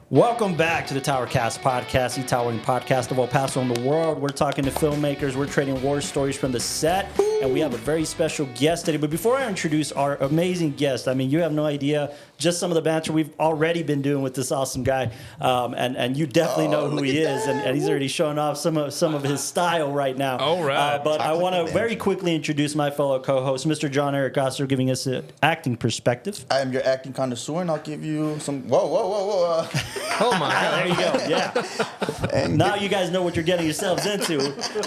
Welcome back to the TowerCast podcast, the towering podcast of El Paso and the world. We're talking to filmmakers. We're trading war stories from the set, and we have a very special guest today. But before I introduce our amazing guest, I mean, you have no idea just some of the banter we've already been doing with this awesome guy, and you definitely know who he is, and he's already showing off some of his style right now. All right. But I want to very quickly introduce my fellow co-host, Mr. John Eric Oster, giving us an acting perspective. I am your acting connoisseur, and I'll give you some. Whoa. Oh my God. There you go. Yeah. And now you guys know what you're getting yourselves into.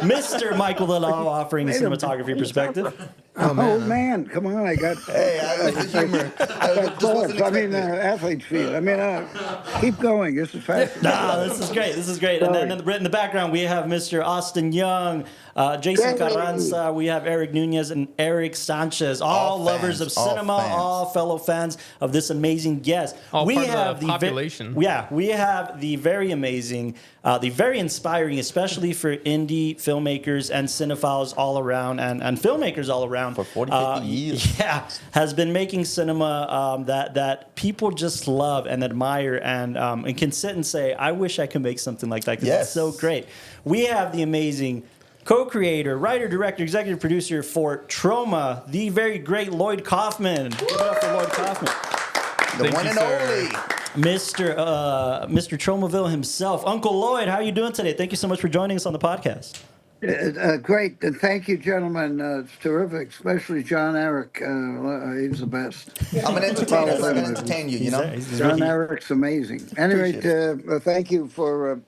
Mr. Michael Lalaw offering cinematography perspective. Oh man, come on! I got. Hey, I like the humor. Athlete feet. Keep going. This is fast. No, this is great. This is great. And then in the background, we have Mr. Austin Young, Jason Carranza, we have Eric Nunez, and Eric Sanchez, all lovers fans, of cinema, all fellow fans of this amazing guest. All we part have of the population. We have the very amazing, the very inspiring, especially for indie filmmakers and cinephiles all around, and filmmakers all around. For 40, 50 years. Yeah, has been making cinema that people just love and admire, and can sit and say, I wish I could make something like that, because it's so great. We have the amazing co-creator, writer, director, executive producer for Troma, the very great Lloyd Kaufman. Give it up for Lloyd Kaufman. The one and only. Mr. Tromaville himself. Uncle Lloyd, how are you doing today? Thank you so much for joining us on the podcast. Great, and thank you, gentlemen. It's terrific, especially John Eric. He's the best. I'm an entertainer, so I can entertain you, you know? John Eric's amazing. Anyway, thank you for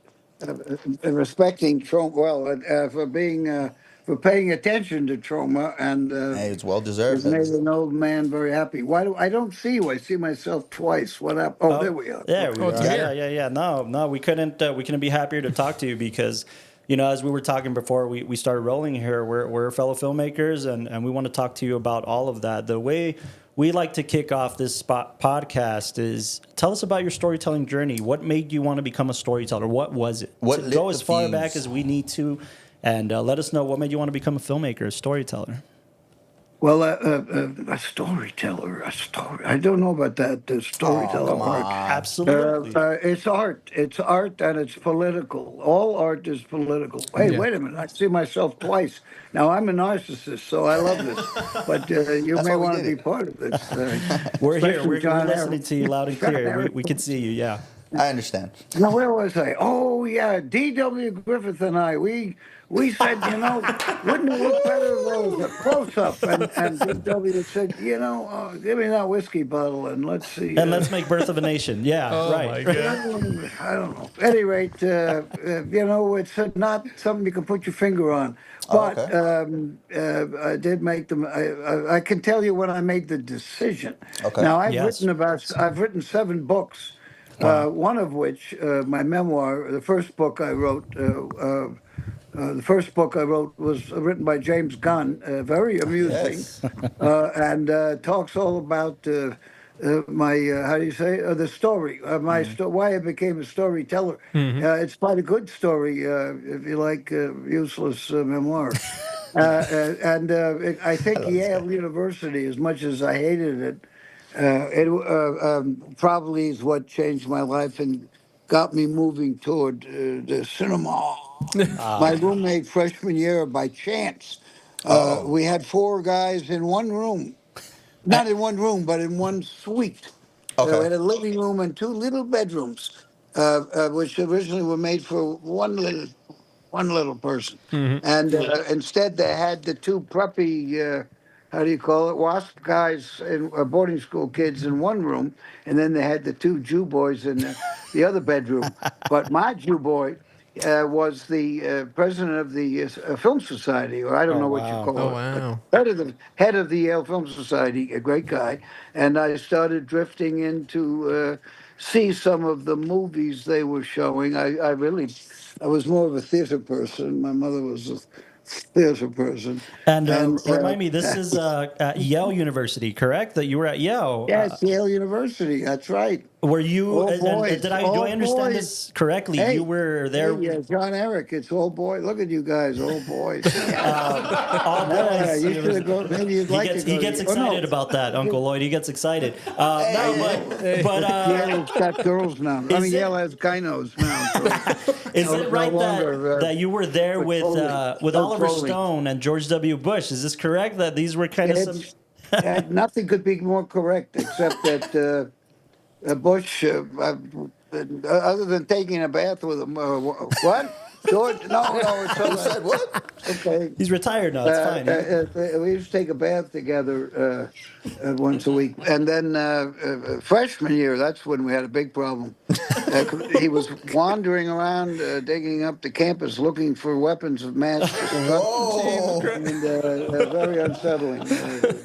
respecting Troma, for paying attention to Troma, and Hey, it's well deserved. it's made an old man very happy. Why do I don't see you? I see myself twice. What up? Oh, there we are. There we are. it's here. Yeah. No, we couldn't be happier to talk to you because, you know, as we were talking before we started rolling here, we're fellow filmmakers, and we want to talk to you about all of that. The way we like to kick off this podcast is tell us about your storytelling journey. What made you want to become a storyteller? What was it? What lit Go the as far fuse? back as we need to, and let us know what made you want to become a filmmaker, a storyteller. Well, a storyteller, a story. I don't know about that. The storyteller part. Absolutely. It's art. It's art, and it's political. All art is political. Hey, Yeah. wait a minute. I see myself twice. Now, I'm a narcissist, so I love this. But you That's may why we want to did be it. part of this. We're here. especially We're John listening Eric. to you loud and John clear. Eric. We can see you. Yeah. I understand. Now, where was I? Oh, yeah, D.W. Griffith and I, we said, wouldn't it look better if there was a close-up? And D.W. said, give me that whiskey bottle and let's see. And let's make Birth of a Nation. Yeah, Oh right. my God. I don't know. At any rate, it's not something you can put your finger on. But I did make them. I can tell you when I made the decision. Okay. Now I've Yes. written 7 books. One of which, my memoir, the first book I wrote. Was written by James Gunn, very amusing, Yes. and talks all about my how do you say the story, why I became a storyteller. It's quite a good story if you like useless memoir. I think Yale University, as much as I hated it, probably is what changed my life and got me moving toward the cinema. My roommate freshman year, by chance, we had 4 guys in one room. Not in one room, but in one suite. Okay. We had a living room and 2 little bedrooms, which originally were made for one little person. And instead they had the 2 preppy, how do you call it, WASP guys and boarding school kids in one room, and then they had the 2 Jew boys in the other bedroom. But my Jew boy was the president of the Film Society, or I don't know what you call Oh, it. wow. But head of the Yale Film Society, a great guy. And I started drifting in to see some of the movies they were showing. I was more of a theater person. My mother was a theater person. And remind me, this is at Yale University, correct? That you were at Yale. Yes, Yale University. That's right. Were you? All boys. Did I All understand boys. this correctly? Hey, You were there. John Eric, it's all boys. Look at you guys, all boys. All boys. You should have gone. Maybe you'd like to go. He gets excited about that, Uncle Lloyd. He gets excited. Yale's got girls now. I mean, Yale has gynos now. So is it right longer, that you were there with Oliver trolling. Stone and George W. Bush? Is this correct? That these were kind of some. Nothing could be more correct except that Bush, other than taking a bath with him, what? George? No, it's all Who right. said what? Okay. He's retired now. It's fine. We used to take a bath together once a week. And then freshman year, that's when we had a big problem. He was wandering around, digging up the campus, looking for weapons of mass destruction. And very unsettling.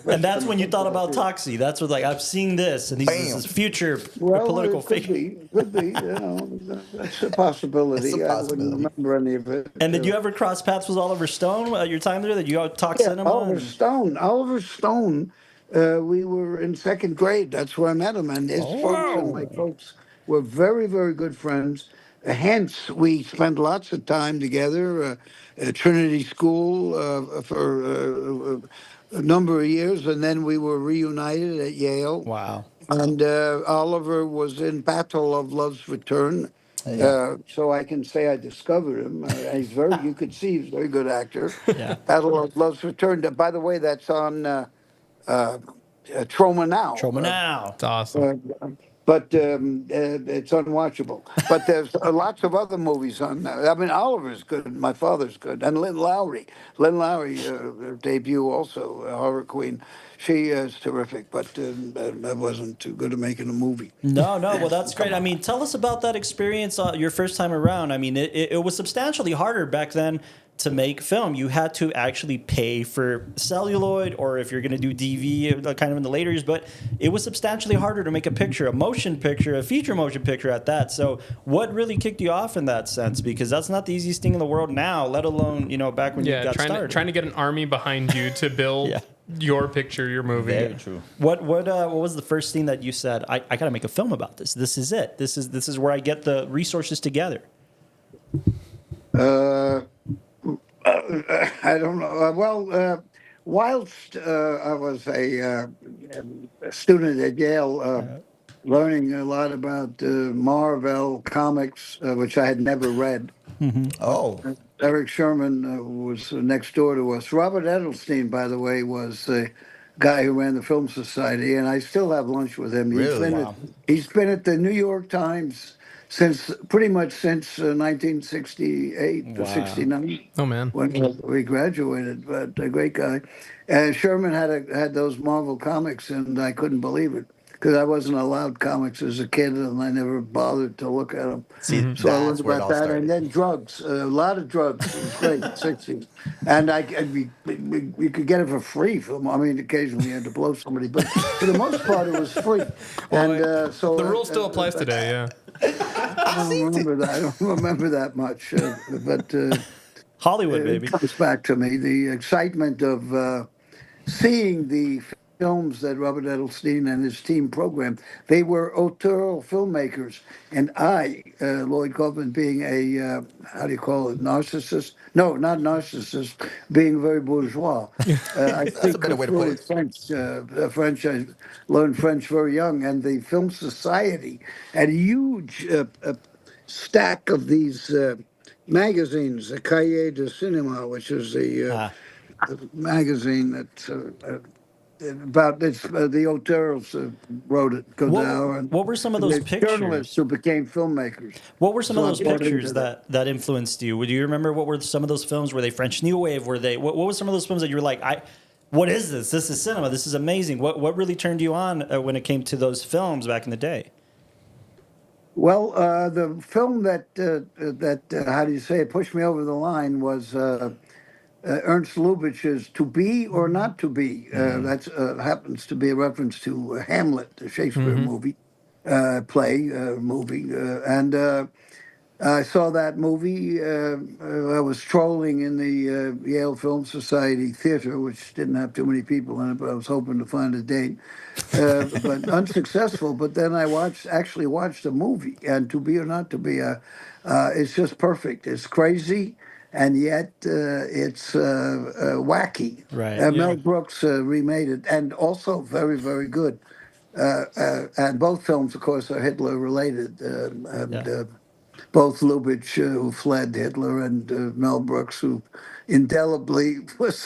And that's when you thought about Toxie. That's what, like, I've seen this, and this is future political figure. Could be. That's a possibility. It's a I wouldn't remember any of it. And did you ever cross paths with Oliver Stone at your time there? That you all talk cinema? Oliver Stone. We were in second grade. That's where I met him, and his folks and my folks were very, very good friends. Hence, we spent lots of time together at Trinity School for a number of years, and then we were reunited at Yale. Wow. And Oliver was in Battle of Love's Return. So I can say I discovered him. You could see he's a very good actor. Yeah. Battle of Love's Return. By the way, that's on Troma now. Troma now. It's awesome. But it's unwatchable. But there's lots of other movies on there. I mean, Oliver's good. My father's good. And Lynn Lowry. Her debut also, Horror Queen. She is terrific, but I wasn't too good at making a movie. No. Well, that's great. I mean, tell us about that experience your first time around. I mean, it was substantially harder back then to make film. You had to actually pay for celluloid, or if you're going to do DV, kind of in the later years, but it was substantially harder to make a picture, a motion picture, a feature motion picture at that. So what really kicked you off in that sense? Because that's not the easiest thing in the world now, let alone, back when you got started. Trying to get an army behind you to build your picture, your movie. Very true. What was the first thing that you said, I got to make a film about this. This is it. This is where I get the resources together. I don't know. Whilst I was a student at Yale, learning a lot about Marvel comics, which I had never read. Oh. Eric Sherman was next door to us. Robert Edelstein, by the way, was the guy who ran the Film Society, and I still have lunch with him. Really? He's been at the New York Times pretty much since 1968 or 69. Oh man, when we graduated. But a great guy. And Sherman had those Marvel comics, and I couldn't believe it because I wasn't allowed comics as a kid, and I never bothered to look at them. So I learned about that, and then drugs. A lot of drugs. It was great. 60s, and you could get it for free. Occasionally you had to blow somebody, but for the most part, it was free. Well, so the rule still applies today. Yeah. I don't remember that much, but Hollywood, baby. It comes back to me. The excitement of seeing the films that Robert Edelstein and his team programmed. They were auteur filmmakers, and I, Lloyd Kaufman, being a narcissist? No, not narcissist. Being very bourgeois. I think a better way to put it. French. I learned French very young, and the Film Society had a huge stack of these magazines, the Cahiers de Cinéma, which is the magazine that about the auteurs wrote it. What were some of those pictures? Journalists who became filmmakers. What were some of those pictures that influenced you? Do you remember what were some of those films? Were they French New Wave? Were they what were some of those films that you were like, what is this? This is cinema. This is amazing. What really turned you on when it came to those films back in the day? Well, the film that how do you say it, pushed me over the line was Ernst Lubitsch's "To Be or Not to Be." That happens to be a reference to Hamlet, the Shakespeare movie, and I saw that movie. I was trolling in the Yale Film Society theater, which didn't have too many people in it, but I was hoping to find a date, but unsuccessful. But then I actually watched the movie, and To Be or Not to Be, it's just perfect. It's crazy, and yet it's wacky. Right. Mel Yeah. Brooks remade it, and also very, very good. And both films, of course, are Hitler related. And Yeah. both Lubitsch, who fled Hitler, and Mel Brooks, who indelibly was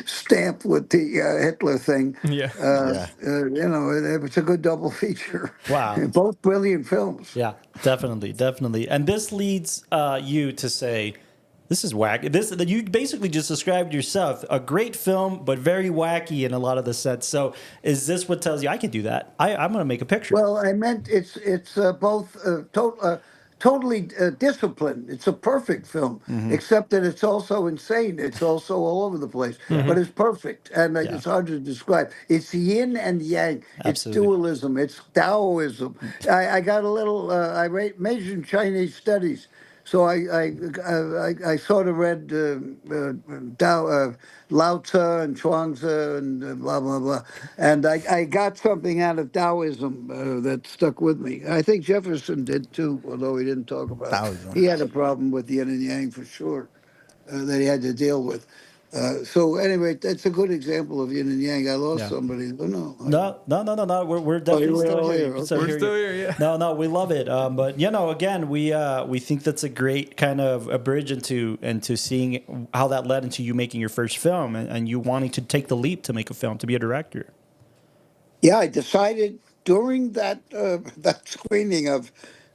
stamped with the Hitler thing. Yeah. Yeah. It's a good double feature. Wow. Both brilliant films. Yeah, definitely, definitely. And this leads you to say, this is wacky. This that you basically just described yourself. A great film, but very wacky in a lot of the sets. So, is this what tells you I can do that? I'm going to make a picture. Well, I meant it's both totally disciplined. It's a perfect film, except that it's also insane. It's also all over the place, but it's perfect, and Yeah, it's hard to describe. It's yin and yang. It's absolutely. dualism. It's Taoism. I got a little. Majored in Chinese studies. So I sort of read Lao Tzu and Chuang-Tzu and blah blah blah, and I got something out of Taoism that stuck with me. I think Jefferson did too, although he didn't talk about it. Taoism. He had a problem with yin and yang for sure that he had to deal with. So anyway, that's a good example of yin and yang. I lost Yeah. somebody. Oh no. No. We're Oh, definitely we're still all here. here. So We're still here, yeah. No, we love it. But again, we think that's a great kind of a bridge into seeing how that led into you making your first film and you wanting to take the leap to make a film, to be a director. Yeah, I decided during that screening of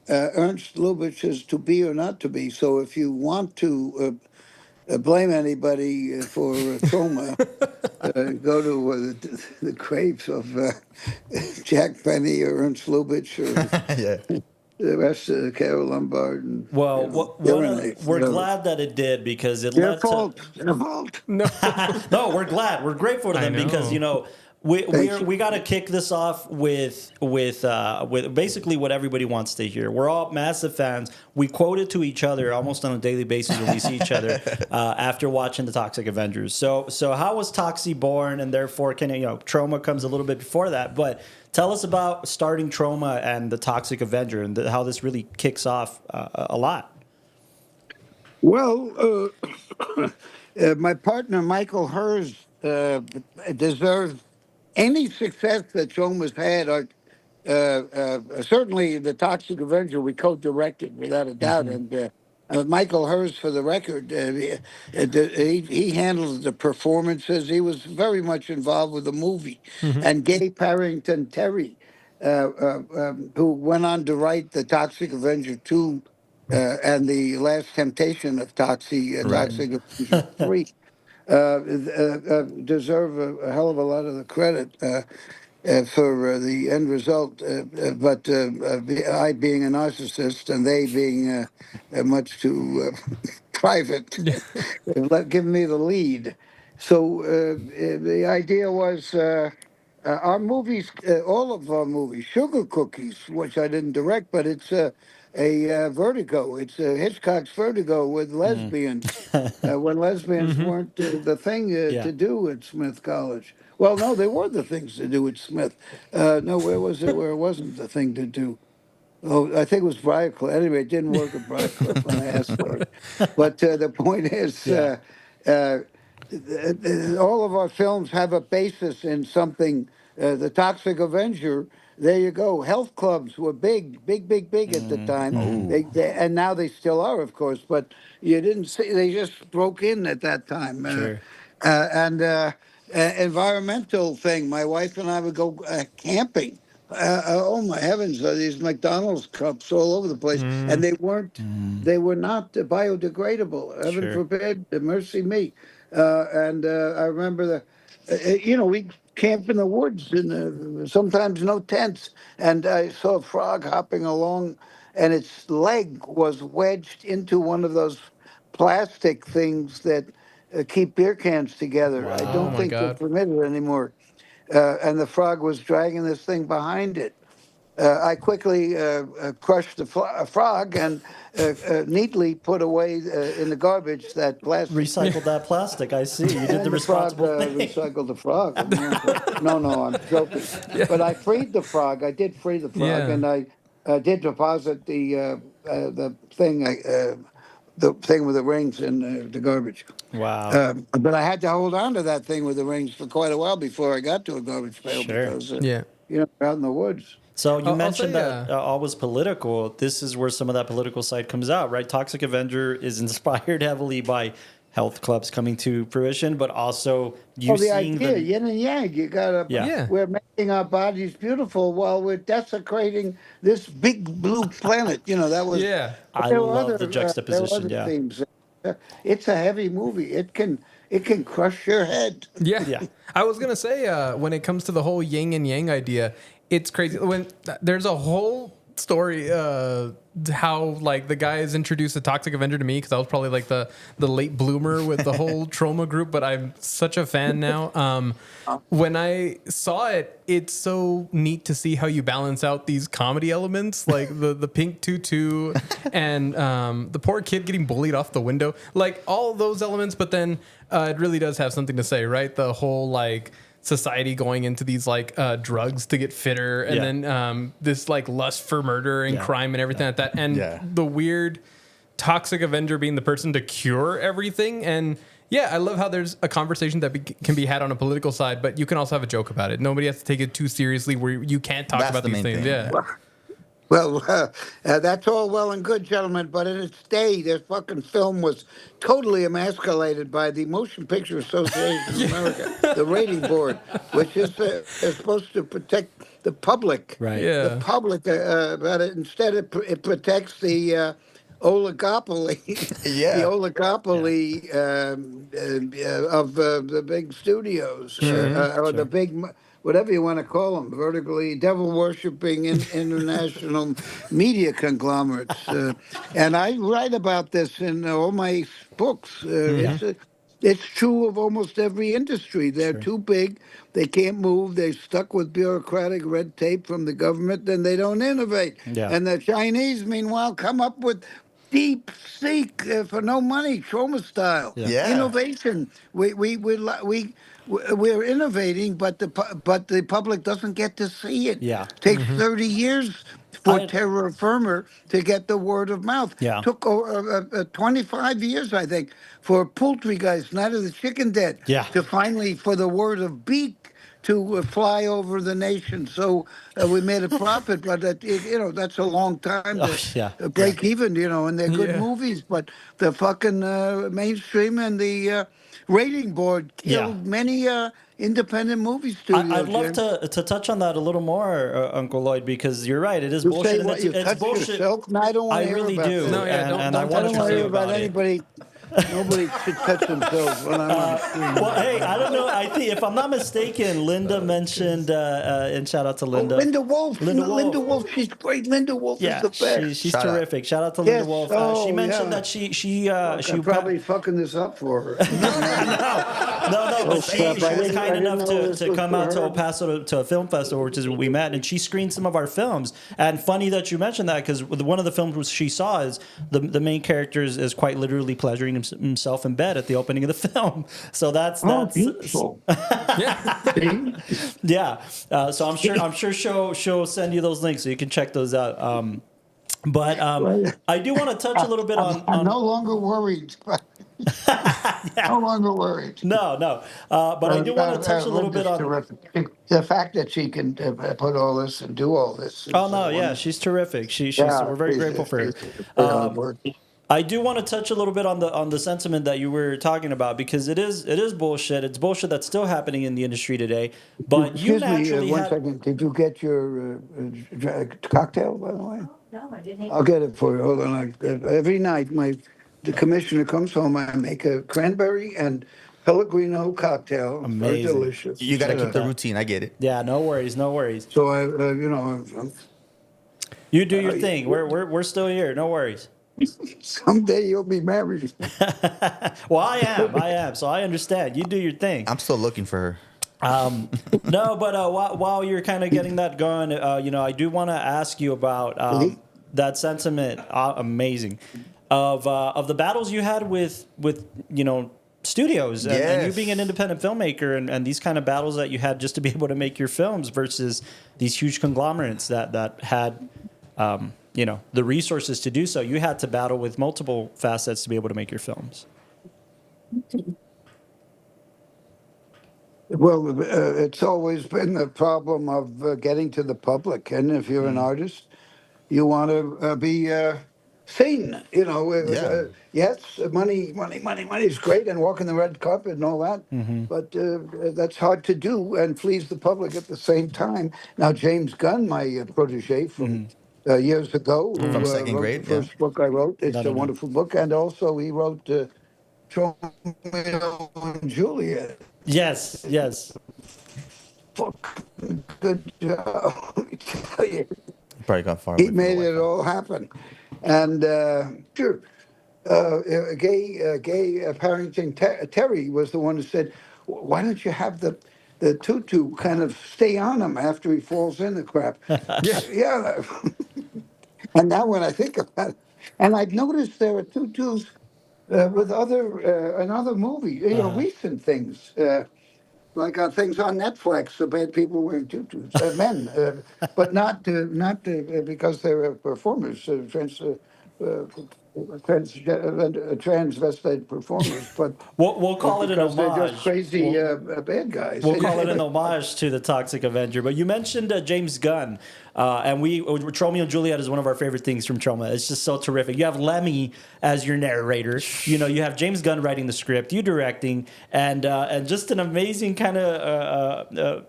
Ernst Lubitsch's To Be or Not to Be. So if you want to blame anybody for Troma, go to the graves of Jack Benny or Ernst Lubitsch or Yeah. the rest of Carol Lombard and Well, urinate, we're whatever. glad that it did because it Their led to. fault. Their fault. No. No, we're glad. We're grateful to I them because know. Thank you. we got to kick this off with basically what everybody wants to hear. We're all massive fans. We quote it to each other almost on a daily basis when we see each other after watching the Toxic Avengers. So how was Toxie born? And therefore, Troma comes a little bit before that. But tell us about starting Troma and the Toxic Avenger and how this really kicks off a lot. Well, my partner Michael Hers deserves any success that Troma's had. Certainly, the Toxic Avenger we co-directed without a doubt, and Michael Hers, for the record, he handles the performances. He was very much involved with the movie, and Gay Parrington Terry, who went on to write the Toxic Avenger 2 and the Last Temptation of Right. Toxic Avenger 3, deserve a hell of a lot of the credit for the end result. But I being a narcissist and they being much too private, giving me the lead. So the idea was our movies, all of our movies, Sugar Cookies, which I didn't direct, but it's a Vertigo. It's Hitchcock's Vertigo with lesbians. When lesbians weren't the thing Yeah. to do at Smith College. Well, no, they were the things to do at Smith. No, where was it? Where it wasn't the thing to do? Oh, I think it was Briarcliff. Anyway, it didn't work at Briarcliff when I asked for it. But the point is, Yeah. uh, all of our films have a basis in something. The Toxic Avenger, there you go. Health clubs were big at the time. And now they still are, of course. But you didn't see, they just broke in at that time. Sure. And environmental thing. My wife and I would go camping. Oh my heavens! These McDonald's cups all over the place, and they weren't. They were not biodegradable. Heaven Sure. forbid. Mercy me. And I remember we camp in the woods, and sometimes no tents. And I saw a frog hopping along, and its leg was wedged into one of those plastic things that keep beer cans together. I Oh don't Wow. my think they're God. permitted anymore. And the frog was dragging this thing behind it. I quickly crushed the frog and neatly put away in the garbage that plastic. Recycled that plastic. I see. You did And the the frog responsible thing. recycled the frog. I mean, no, I'm joking. But I freed the frog. I did free the frog, Yeah. and I did deposit the thing with the rings in the garbage. Wow. But I had to hold on to that thing with the rings for quite a while before I got to a garbage pail Sure. because Yeah. out in the woods. So you I'll mentioned say, that all was political. This is where some of that political side comes out, right? Toxic Avenger is inspired heavily by health clubs coming to fruition, but also you The seeing idea, the yin and yang. You gotta. Yeah. We're making our bodies beautiful while we're desecrating this big blue planet. That was. Yeah. I There were love the other. There were juxtaposition. other Yeah. themes. It's a heavy movie. It can crush your head. Yeah. Yeah. I was gonna say when it comes to the whole yin and yang idea, it's crazy. When there's a whole story how like the guy is introduced the Toxic Avenger to me because I was probably like the late bloomer with the whole Troma group, but I'm such a fan now. When I saw it, it's so neat to see how you balance out these comedy elements, like the pink tutu and the poor kid getting bullied off the window, like all those elements. But then it really does have something to say, right? The whole like society going into these like drugs to get fitter, and then this like lust for murder and crime and everything like that, and the weird Toxic Avenger being the person to cure everything. And yeah, I love how there's a conversation that can be had on a political side, but you can also have a joke about it. Nobody has to take it too seriously where you can't talk about these things. Yeah. Well, that's all well and good, gentlemen, but in its day, this fucking film was totally emasculated by the Motion Picture Association of America, the rating board, which is supposed to protect the public. Right. Yeah. The public, but instead it protects the oligopoly, the oligopoly of the big studios, or the big, whatever you want to call them, vertically devil-worshipping international media conglomerates. And I write about this in all my books. It's true of almost every industry. They're too big. They can't move. They're stuck with bureaucratic red tape from the government, and they don't innovate. Yeah. And the Chinese, meanwhile, come up with deep seek for no money, Troma style innovation. We're innovating, but the public doesn't get to see it. Yeah. Takes 30 years for terra firma to get the word of mouth. Yeah. Took 25 years, I think, for Poultry Guys, Night of the Chicken Dead, to finally, for the word of beak to fly over the nation. So we made a profit, but that's a long time to break even, and they're good movies, but the fucking mainstream and the rating board killed many independent movie studios. I'd love to touch on that a little more, Uncle Lloyd, because you're right. It is bullshit. Say what, you it's touch bullshit. Yourself? No, I don't want to hear really about do. that. No, yeah, don't I want to want to hear about about anybody. Nobody should touch themselves when I'm on screen. Well, hey, I don't know. I think, if I'm not mistaken, Linda mentioned, and shout out to Linda. Linda Wolfe. Linda Wolfe. She's great. Linda Wolfe is the best. She's terrific. Out. Shout out to Linda Wolfe. She mentioned that she I'm probably fucking this up for her. No, but she was kind enough to come out to El Paso to a film festival, which is where we met, and she screened some of our films. And funny that you mentioned that, because one of the films she saw is the main character is quite literally pleasuring himself in bed at the opening of the film. So that's beautiful. So I'm sure she'll send you those links so you can check those out. But I do want to touch a little bit on. I'm no longer worried. No longer worried. No. But I do want to touch a little bit on the fact that she can put all this and do all this. Oh no, yeah, she's terrific. We're very grateful for her. I do want to touch a little bit on the sentiment that you were talking about, because it is bullshit. It's bullshit that's still happening in the industry today. But Excuse me, one second. Did you get your cocktail, by the way? No, I didn't. I'll get it for you. Hold on. Every night, the commissioner comes home. I make a cranberry and Pellegrino cocktail. Amazing. Very delicious. You got to keep the routine. I get it. Yeah, no worries. So I'm You do your thing. We're still here. No worries. someday you'll be married. Well, I am. So I understand. You do your thing. I'm still looking for her. No, but while you're kind of getting that going, I do want to ask you about that sentiment. Amazing of the battles you had with studios and you being an independent filmmaker and these kind of battles that you had just to be able to make your films versus these huge conglomerates that had the resources to do so. You had to battle with multiple facets to be able to make your films. Well, it's always been the problem of getting to the public, and if you're an artist, you want to be seen. Yes, money is great, and walking the red carpet and all that, but that's hard to do and please the public at the same time. Now, James Gunn, my protege from years ago, who From second wrote grade, the first book I wrote, it's a No. wonderful book, and also he wrote Troma and Juliet. Yes. Fuck, good job. Let me tell you. Probably got far He away from made the it all happen. And sure, Gay Parrington Terry was the one who said, "Why don't you have the tutu kind of stay on him after he falls in the crap?" Yeah. And now when I think about it, and I've noticed there are tutus with another movie, recent things. Like things on Netflix about people wearing tutus, men, but not because they're performers, transvestite performers, but We'll call it an because they're just homage. crazy bad guys. We'll call it an homage to the Toxic Avenger. But you mentioned James Gunn, and Tromeo and Juliet is one of our favorite things from Troma. It's just so terrific. You have Lemmy as your narrator. You have James Gunn writing the script, you directing, and just an amazing kind of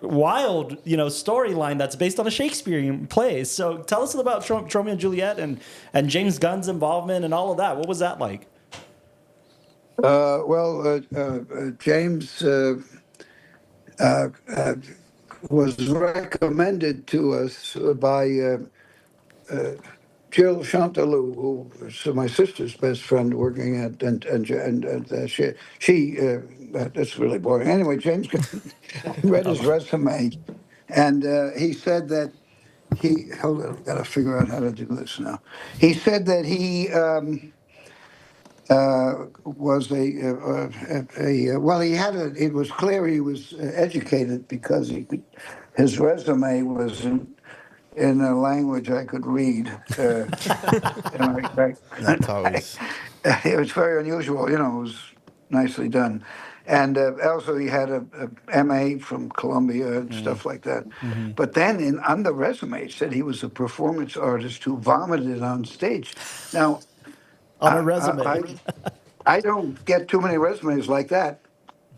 wild, storyline that's based on a Shakespearean play. So tell us about Tromeo and Juliet and James Gunn's involvement and all of that. What was that like? James was recommended to us by Jill Chantalou, who was my sister's best friend, working at and she that's really boring. Anyway, James read his resume, and he said that hold on, I've got to figure out how to do this now. He said that he. Was it was clear he was educated because his resume was in a language I could read. That's always. It was very unusual, it was nicely done. And also he had a MA from Columbia and stuff like that. But then on the resume it said he was a performance artist who vomited on stage. Now, On a resume. I don't get too many resumes like that,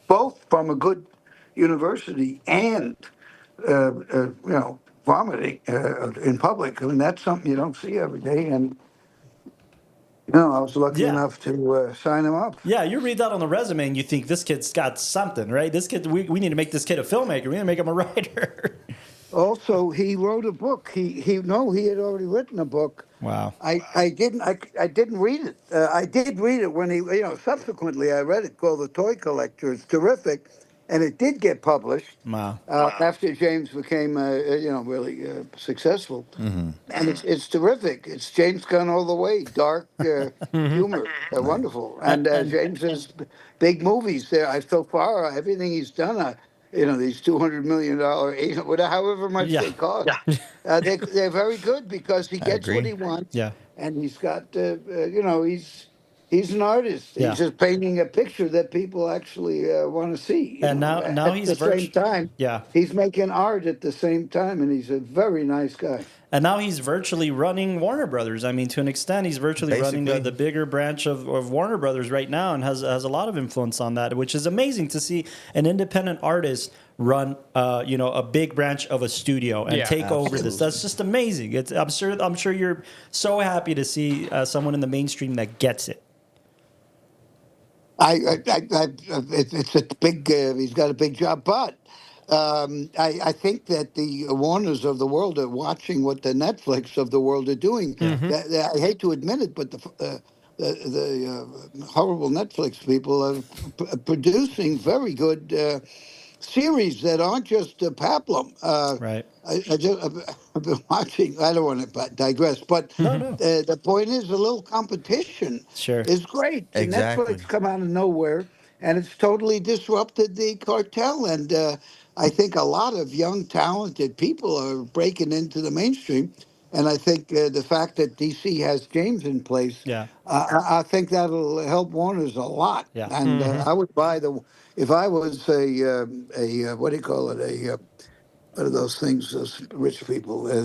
both from a good university and, vomiting in public. I mean, that's something you don't see every day. And, I was lucky enough to sign him up. Yeah, you read that on the resume and you think this kid's got something, right? This kid, we need to make this kid a filmmaker. We need to make him a writer. Also, he wrote a book. He had already written a book. Wow. I didn't read it. I did read it when he, subsequently I read it, called The Toy Collector. It's terrific, and it did get published. Wow. After James became, really successful. And it's terrific. It's James Gunn all the way. Dark humor, wonderful. And James's big movies there. So far, everything he's done. These $200 million, however much they cost. They're very good because he gets what he wants. Yeah. And he's got, he's an artist. Yeah. He's just painting a picture that people actually want to see. And now he's at the same time. Yeah. He's making art at the same time, and he's a very nice guy. And now he's virtually running Warner Brothers. I mean, to an extent, he's virtually running the bigger branch of Warner Brothers right now, and has a lot of influence on that, which is amazing to see an independent artist run, a big branch of a studio and take over this. That's just amazing. I'm sure you're so happy to see someone in the mainstream that gets it. It's a big. He's got a big job, but I think that the Warners of the world are watching what the Netflix of the world are doing. I hate to admit it, but the horrible Netflix people are producing very good series that aren't just Paplum. Right. I've been watching. I don't want to digress, but No, no. the point is, a little competition Sure. is great. Exactly. Netflix come out of nowhere, and it's totally disrupted the cartel. And I think a lot of young, talented people are breaking into the mainstream. And I think the fact that DC has James in place, Yeah. I think that'll help Warner's a lot. Yeah. And I would buy if I was a what do you call it, what are those things, those rich people, hedge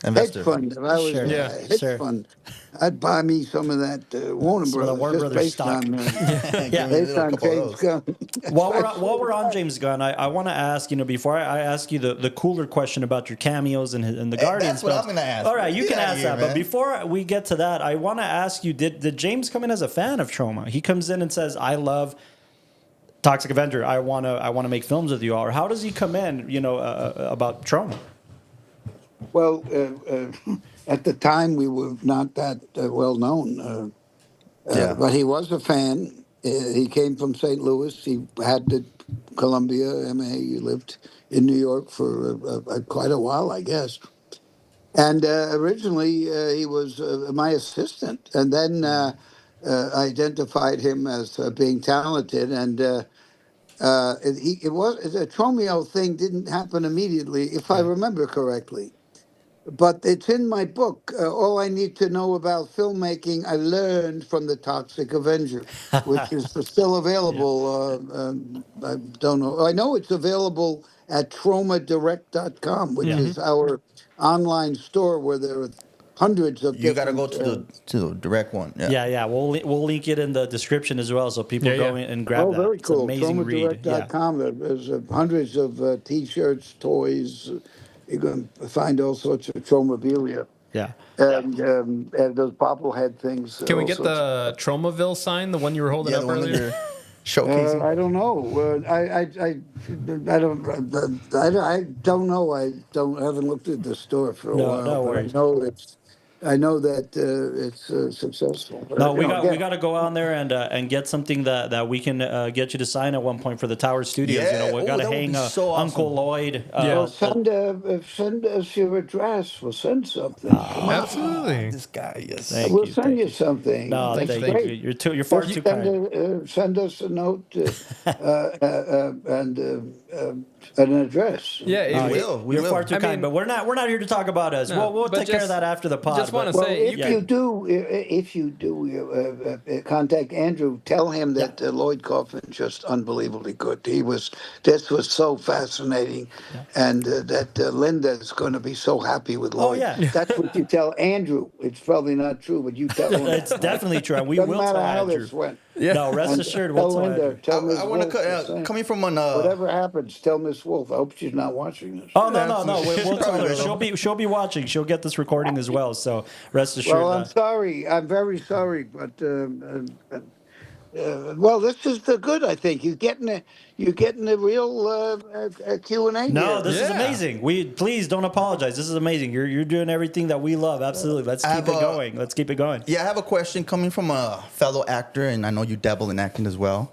Investor. fund. If I was Sure. Yeah. a hedge Sure. fund, I'd buy me some of that Warner Some of the Brothers, Warner just Brothers stock. Give me a little couple of James those. Gunn. While we're on James Gunn, I want to ask, before I ask you the cooler question about your cameos and the Guardians. That's what I'm gonna ask. All right, you Get can outta ask here, that. man. But before we get to that, I want to ask you: Did James come in as a fan of Troma? He comes in and says, "I love Toxic Avenger. I wanna make films with you all." Or how does he come in? About Troma. Well, at the time, we were not that well known, Yeah. but he was a fan. He came from St. Louis. He had the Columbia MA. He lived in New York for quite a while, I guess. And originally, he was my assistant, and then I identified him as being talented. And the Tromeo thing didn't happen immediately, if I remember correctly. But it's in my book. All I need to know about filmmaking, I learned from the Toxic Avenger, which is still available. I don't know. I know it's available at tromadirect.com, which Yeah. is our online store where there are hundreds of You got to go different. to the direct one. Yeah. Yeah. We'll link it in the description as well, so people Yeah, go yeah. in and grab Oh, that. very It's an cool. amazing read. Yeah. Tromadirect.com. There's hundreds of T-shirts, toys. You're going to find all sorts of Tromabilia. Yeah. And those bobblehead things. Can we all get sorts the Tromaville sign, the one you were holding Yeah, up the one that earlier? you're showcasing. I don't know. I don't know. I haven't looked at the store for a No, while, no but worries. I know that it's successful. But, No, we again, got to go on there and get something that we can get you to sign at one point for the Tower Studios. Yeah. We got to that would hang be so awesome. Uncle Lloyd. Yeah. send us your address. We'll send something. Come on. Absolutely. This guy, yes. Thank We'll you, send thank you you. something. No, That's thank great. you. You're far too kind. Send us a note and an address. Yeah, We will. We You're will. far too I kind, mean- but we're not here to talk about us. No, We'll but take care of just- that after the pod. just wanna but- Well, say, if you you do contact Andrew, tell him that Lloyd Kaufman just unbelievably good. This was so fascinating, and that Linda is going to be so happy with Lloyd. yeah. That's what you tell Andrew. It's probably not true, but you tell him. It's definitely true. And we Doesn't will matter tell how Andrew. this went. No, rest And assured, tell we'll tell Linda, Andrew. tell Miss I want Wolfe the to same. coming from an Whatever happens, tell Miss Wolfe. I hope she's not watching this. Oh no! We'll tell her. Probably She'll be watching. She'll get this recording as well. So rest assured. Well, I'm sorry. I'm very sorry, but well, this is the good. I think you're getting a real Q&A. No, here. this is Yeah. amazing. Please don't apologize. This is amazing. You're doing everything that we love. Absolutely. Let's keep it going. Let's keep it going. Yeah, I have a question coming from a fellow actor, and I know you dabble in acting as well.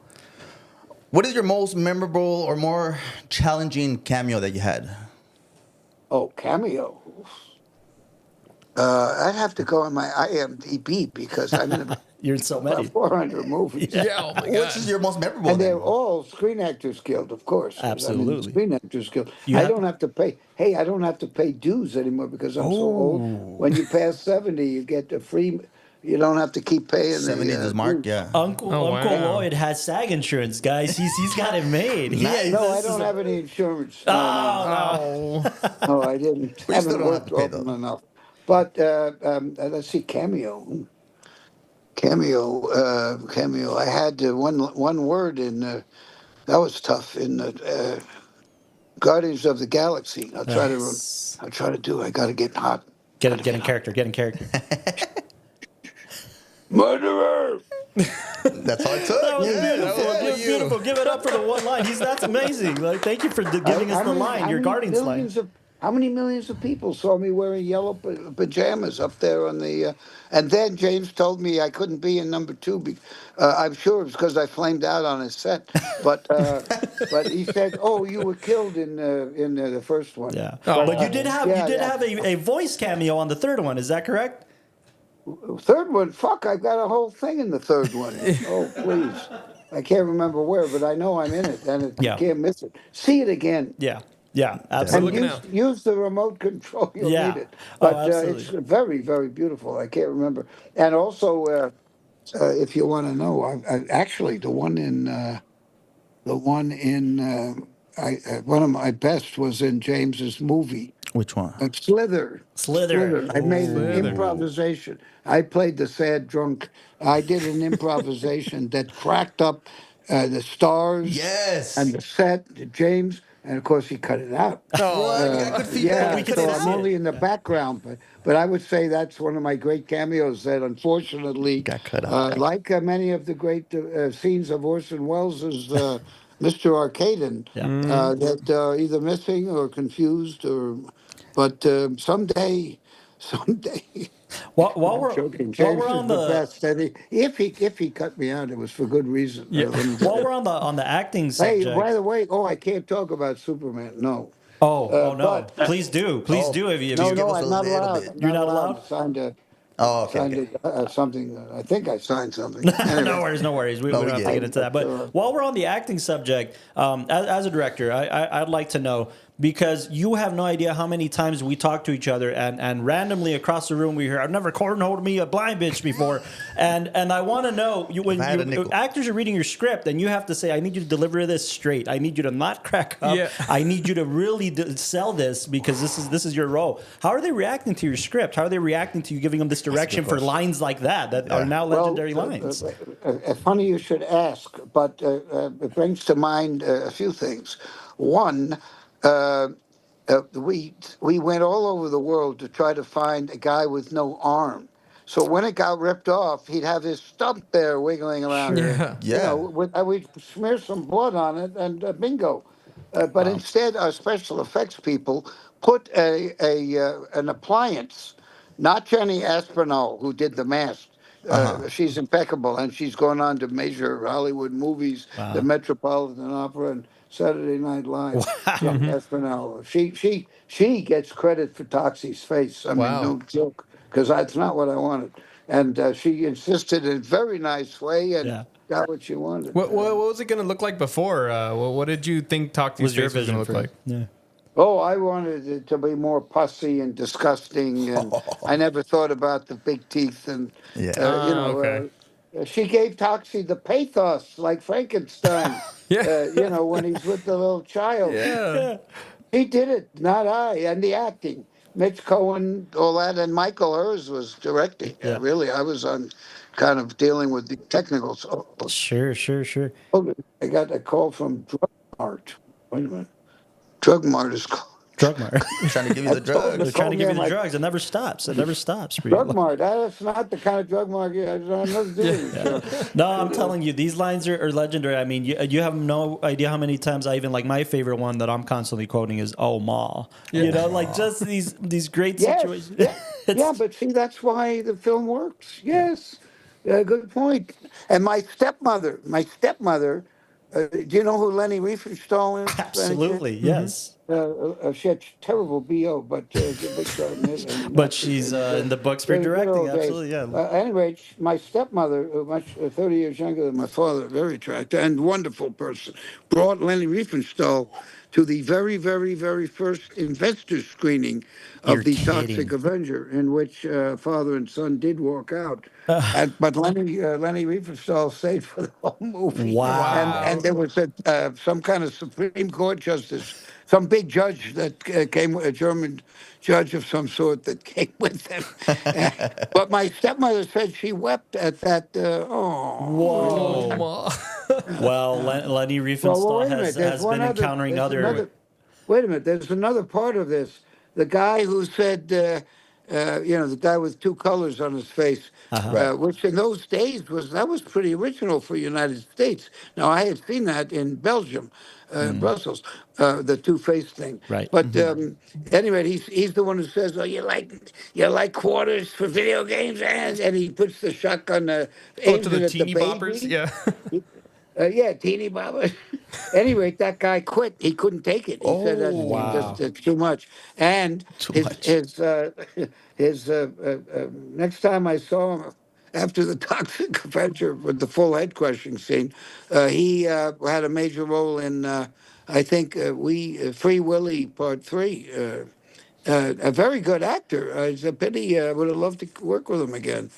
What is your most memorable or more challenging cameo that you had? Oh, cameo. I'd have to go on my IMDb because I'm in You're in so about many. 400 movies. Yeah, oh my Which gosh. is your most memorable? And they're then? all Screen Actors Guild, of course. Absolutely. Screen Actors Guild. You I have- don't have to pay. Hey, I don't have to pay dues anymore because I'm so old. When you pass 70, you get a free. You don't have to keep paying. 70 is his mark, yeah. Uncle wow. Lloyd has SAG insurance, guys. He's got it made. Nice. No, I don't have any insurance. No, Oh. no, I didn't. But you still Haven't don't have worked to pay, often though. enough. But let's see, cameo. Cameo. I had one word in. That was tough in Guardians of the Galaxy. I'll try to do. I got to get hot. Get in character. Get in character. Murderer. That's all it took. That was Yeah, beautiful. that was Beautiful. Give it up for the one line. That's amazing. Like, thank you for giving us the line. Your Guardians line. how many millions of people saw me wearing yellow pajamas up there on the? And then James told me I couldn't be in number two. I'm sure it was because I flamed out on his set. But he said, "Oh, you were killed in the first one." Yeah. Oh. But you did have yeah. a voice cameo on the third one. Is that correct? Third one, fuck! I got a whole thing in the third one. Oh, please, I can't remember where, but I know I'm in it, and you Yeah. can't miss it. See it again. Yeah. Yeah. And Absolutely. looking out. use the remote control. You'll Yeah. need it. Oh, But absolutely. it's very, very beautiful. I can't remember. And also, if you want to know, actually one of my best was in James's movie. Which one? Slither. I made an Slither. improvisation. I played the sad drunk. I did an improvisation that cracked up the stars Yes. and the set, James, and of course he cut it out. What? You got good feedback. Yeah, We could so see I'm it. only in the background, but I would say that's one of my great cameos that unfortunately, Got cut out. like many of the great scenes of Orson Welles' Mr. Arcaden, that are either missing or confused but someday. While I'm we're joking. while James we're is on the the best. And if he cut me out, it was for good reason. Let me tell while you. we're on the acting Hey, subject. by the way, I can't talk about Superman. No. Oh no! But Please do if you. No, If give you us a I'm not little allowed. bit. I'm You're not not allowed? I signed Oh, okay. something. I think I signed something. Anyway. no worries. We No, don't we have to get get it. into that. But while we're on the acting subject, as a director, I'd like to know, because you have no idea how many times we talk to each other and randomly across the room we hear, "I've never cornholed me a blind bitch before," and I want to know when I had a nickel. actors are reading your script and you have to say, "I need you to deliver this straight. I need you to not crack up. Yeah. I need you to really sell this because this is your role." How are they reacting to your script? How are they reacting to you giving them this direction for question. lines like that are now legendary lines? Funny you should ask, but it brings to mind a few things. One, we went all over the world to try to find a guy with no arm. So when it got ripped off, he'd have his stump there wiggling around. Yeah. Yeah. We'd smear some blood on it, and bingo. But instead, our special effects people put an appliance, not Jenny Aspinall, who did the mask. She's impeccable, and she's gone on to major Hollywood movies, the Metropolitan Opera and Saturday Night Live. Jenny Aspinall. She gets credit for Toxie's face. I mean, Wow. no joke, because that's not what I wanted. And she insisted in a very nice way and got what she wanted. What was it going to look like before? What did you think Toxie's face was going to look like? Yeah. Oh, I wanted it to be more pussy and disgusting, and I never thought about the big teeth. And okay. she gave Toxie the pathos like Frankenstein. Yeah. When he's with the little child. Yeah. He did it, not I. And the acting, Mitch Cohen, all that, and Michael Hers was directing. Yeah. Really, I was on, kind of dealing with the technicals. Sure. I got a call from Drug Mart. Wait a minute. Drug Mart is called. Drug Mart. Trying to give you the drugs. They're trying to give you the like- drugs. It never stops. It never stops. For Drug you. Mart. That's not the kind of drug mart I don't know to do with. No, I'm telling you, these lines are legendary. I mean, you have no idea how many times I even, like, my favorite one that I'm constantly quoting is "Oh Ma." You know, like just these great situations. Yeah, but see, that's why the film works. Yes, good point. And my stepmother. Do you know who Lenny Riefenstahl is? Absolutely, yes. She had terrible BO, but big shot in it. And But she's in the books for Good directing. old days. Absolutely, yeah. Anyway, my stepmother, 30 years younger than my father, very attractive and wonderful person, brought Lenny Riefenstahl to the very, very, very first investor screening of You're the kidding. Toxic Avenger, in which father and son did walk out. But Lenny Riefenstahl stayed for the whole movie. Wow. And there was some kind of Supreme Court justice, some big judge that came, a German judge of some sort that came with them. But my stepmother said she wept at that. Oh, Ma. Well, Lenny Riefenstahl wait a minute. has been encountering other. Wait a minute. There's another part of this. The guy who said the guy with two colors on his face, which in those days was pretty original for United States. Now I had seen that in Belgium, Brussels, the two-face thing. Right. But anyway, he's the one who says, "Oh, you like quarters for video games," and he puts the shotgun, Oh, aims to it the at the teeny boppers. baby. Yeah. Yeah, teeny bopper. Anyway, that guy quit. He couldn't take it. He said that's Wow. just it's too much. And Too his much. his his next time I saw him after the Toxic Avenger with the full head crushing scene, he had a major role in I think we Free Willy Part 3. A very good actor. It's a pity. I would have loved to work with him again.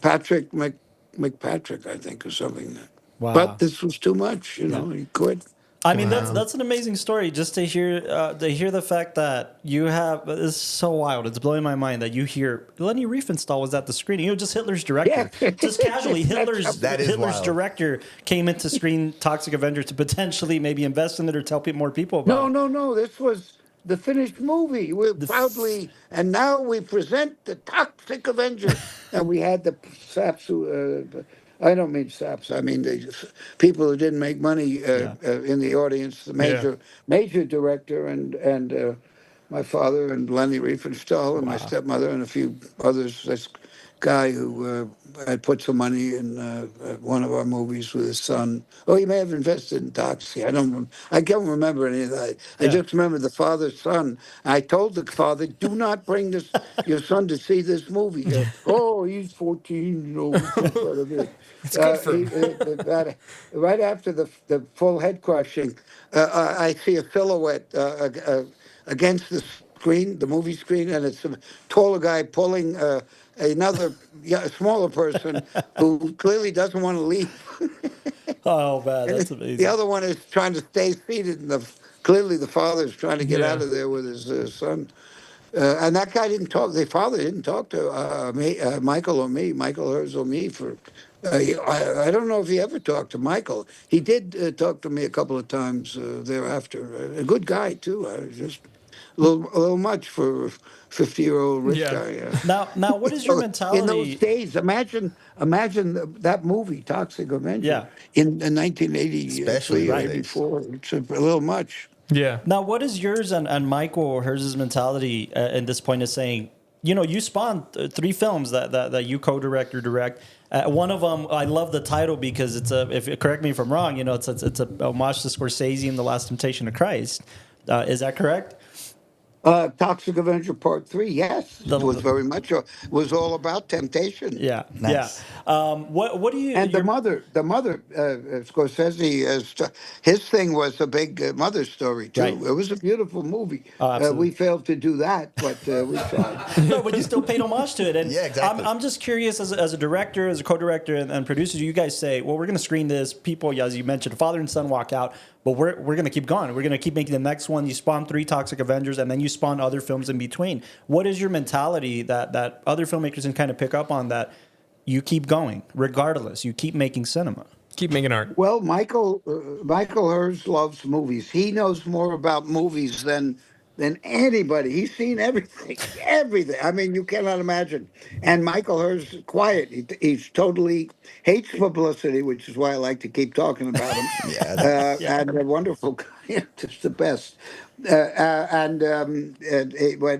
Patrick McPatrick, I think, or something. But Wow. this was too much. He quit. I mean, that's an amazing story. Just to hear the fact that you have it's so wild. It's blowing my mind that you hear Lenny Riefenstahl was at the screening. Just Hitler's director. Yeah. Just casually, That is Hitler's wild. director came in to screen Toxic Avenger to potentially maybe invest in it or tell more people about it. No. This was the finished movie. We're proudly, and now we present the Toxic Avenger. And we had the saps who. I don't mean saps. I mean the people who didn't make money in the audience. The major director and my father and Lenny Riefenstahl and my stepmother and a few others. This guy who had put some money in one of our movies with his son. Oh, he may have invested in Toxic. I can't remember any of that. I just remember the father's son. I told the father, "Do not bring your son to see this movie." Oh, he's 14. It's good for him. Right after the full head crushing, I see a silhouette against the screen, the movie screen, and it's a taller guy pulling another smaller person who clearly doesn't want to leave. Oh man, that's The amazing. other one is trying to stay seated, and clearly the father's trying to get out of there with his son. And that guy didn't talk. The father didn't talk to Michael or me, Michael Hers or me for. I don't know if he ever talked to Michael. He did talk to me a couple of times thereafter. A good guy too. Just a little much for a 50-year-old rich Yeah. guy. Yeah. Now, what is your So, in those mentality? days, imagine that movie, Toxic Avenger, Yeah. in 1983 Especially or those days. 84. It's a little much. Yeah. Now, what is yours and Michael or hers' mentality at this point of saying, you spawned 3 films that you co-direct or direct. One of them, I love the title because correct me if I'm wrong, it's a homage to Scorsese and The Last Temptation of Christ. Is that correct? Toxic Avenger Part 3, yes. It was very much, was all about temptation. Yeah. Nice. Yeah. What do you... And the mother, Scorsese, his thing was a big mother story, too. Right. It was a beautiful movie. Oh, absolutely. We failed to do that, but we tried. No, but you still paid homage to it. And Yeah, exactly. I'm just curious, as a director, as a co-director, and producer, you guys say, well, we're going to screen this. People, as you mentioned, father and son walk out, but we're going to keep going. We're going to keep making the next one. You spawn 3 Toxic Avengers, and then you spawn other films in between. What is your mentality that other filmmakers can kind of pick up on, that you keep going, regardless? You keep making cinema. Keep making art. Well, Michael Hers loves movies. He knows more about movies than anybody. He's seen everything, everything. I mean, you cannot imagine. And Michael Hers is quiet. He's totally hates publicity, which is why I like to keep talking about him. And a wonderful guy, just the best.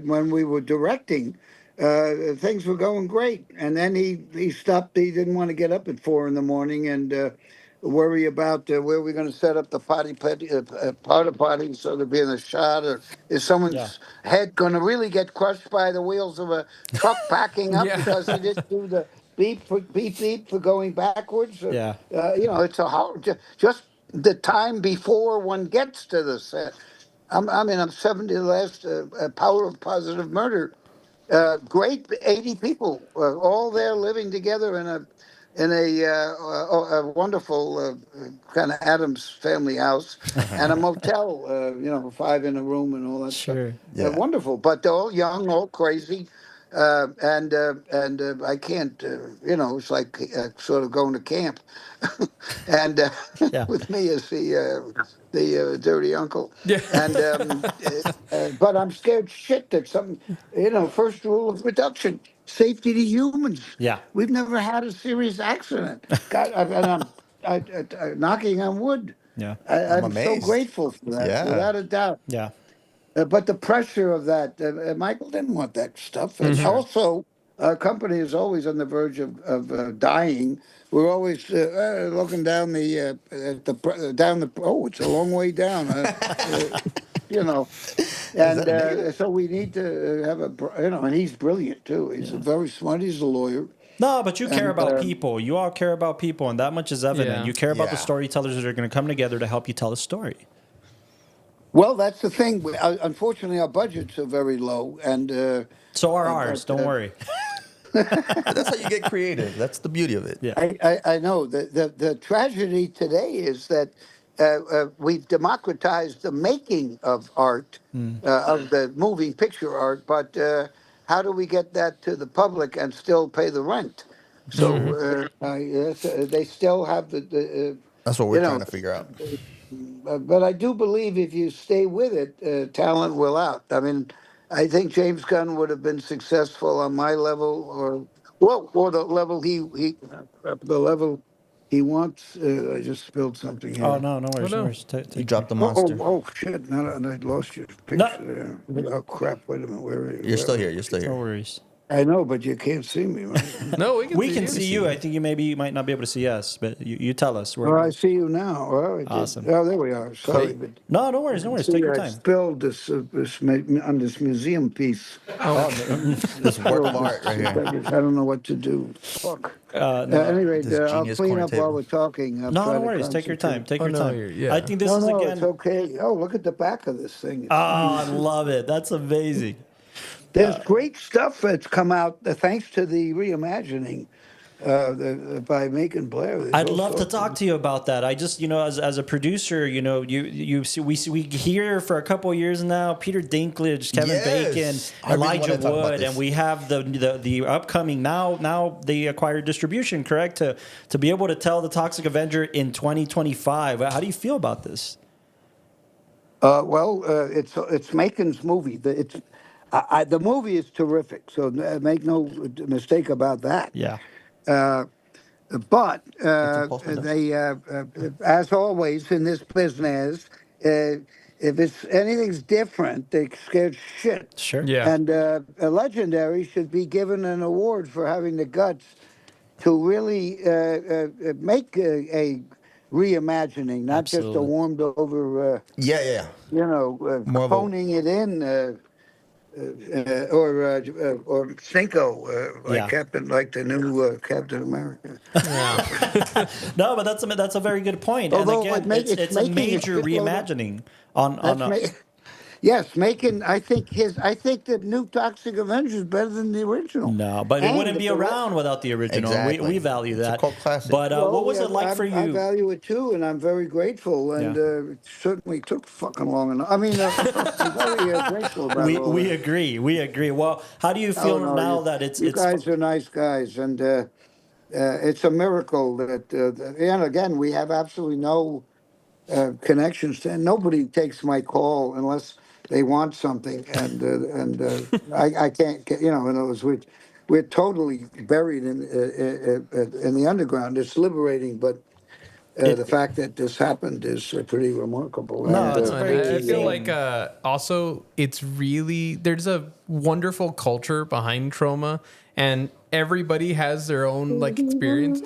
When we were directing, things were going great, and then he stopped. He didn't want to get up at 4 a.m. and worry about where we're going to set up the porta potty so they'll be in the shot, or is someone's head going to really get crushed by the wheels of a truck backing up because he didn't do the beep for going backwards. Yeah. It's just the time before one gets to the set. I'm 70. The last Power of Positive Murder. Great 80 people, all there living together in a wonderful kind of Addams family house and a motel, 5 in a room and all that Sure. stuff. Wonderful, but they're all young, all crazy. I can't, it's like sort of going to camp, and Yeah. with me as the dirty uncle, Yeah. and but I'm scared shit that something, first rule of reduction: safety to humans. Yeah. We've never had a serious accident. God, and knocking on wood. Yeah. I'm I'm so amazed. grateful for that, Yeah. without a doubt. Yeah. But the pressure of that, Michael didn't want that stuff. And Sure. also, our company is always on the verge of dying. We're always looking down down the. Oh, it's a long way down. You know, Is and that a negative? so we need to have and he's brilliant too. He's Yeah. very smart. He's a lawyer, No, but you care and about people. You all care about people, and that much is evident. Yeah. You care about the Yeah. storytellers that are going to come together to help you tell a story. well, that's the thing. Unfortunately, our budgets are very low, and So are ours. but Don't worry. But that's how you get creative. That's the beauty of it. Yeah. I know the tragedy today is that we've democratized the making of art, of the moving picture art, but how do we get that to the public and still pay the rent? So yes, they still have the That's what we're you trying know, to figure out. but I do believe if you stay with it, talent will out. I mean, I think James Gunn would have been successful on my level, or the level the level he wants. I just spilled something here. Oh no, no worries, no no. worries. You dropped the Oh, monster. shit! Now I lost your No, picture there. Oh crap! Wait a minute. You're still here. You're still no here. worries. I know, but you can't see me, right? No, we can We see can you. see you. I think you might not be able to see us, but you tell us. Well, I see you now. Oh, I did. Awesome. Oh, there we are. Sorry, but No, no worries, no worries. Take see, your I time. spilled this on this museum piece. Oh, this work of art right here. I don't know what to do. Fuck. No, Anyway, This I'll genius clean corner up table. while we're talking. I'll no, try no to worries. Take your time. concentrate. Take your no, time. yeah. I think this No, is no, again. it's okay. Oh, look at the back of this thing. It's Oh, I love it. That's amazing. There's great stuff that's come out thanks to the reimagining by Macon Blair. There's I'd all love to sorts of- talk to you about that. I just, as a producer, we hear for a couple of years now Peter Dinklage, Kevin Yes. Bacon, I really Elijah wanna talk about Wood, this. and we have the upcoming now they acquired distribution, correct, to be able to tell the Toxic Avenger in 2025. How do you feel about this? It's Macon's movie. The movie is terrific. So make no mistake about that. Yeah. But post-production. they, as always in this business, if anything's different, they scared shit. Sure. Yeah. And a Legendary should be given an award for having the guts to really make a reimagining, not just a Absolutely. warmed over, Yeah. More of a- honing it in. Or Cinco, Yeah. like the new Captain America. No, but that's a very good point. Although and again, it's a making major it fit well, reimagining on. yes, making. I think the new Toxic Avenger is better than the original. No, but it And wouldn't be the rest- around without the original. Exactly. We value It's a that. cult classic. But what was yeah, it like for I you? value it too, and I'm very grateful. And it certainly took fucking long enough. I mean, I'm very grateful about all We that. agree. We agree. Well, how do you feel Oh, no, now you- that it's you guys are nice guys, and it's a miracle that. And again, we have absolutely no connections to, and nobody takes my call unless they want something, and I can't get, in other words, we're totally buried in the underground. It's liberating, but the fact that this happened is pretty remarkable. No, And, it's And very I key feel thing. like also it's really there's a wonderful culture behind Troma, and everybody has their own like experience.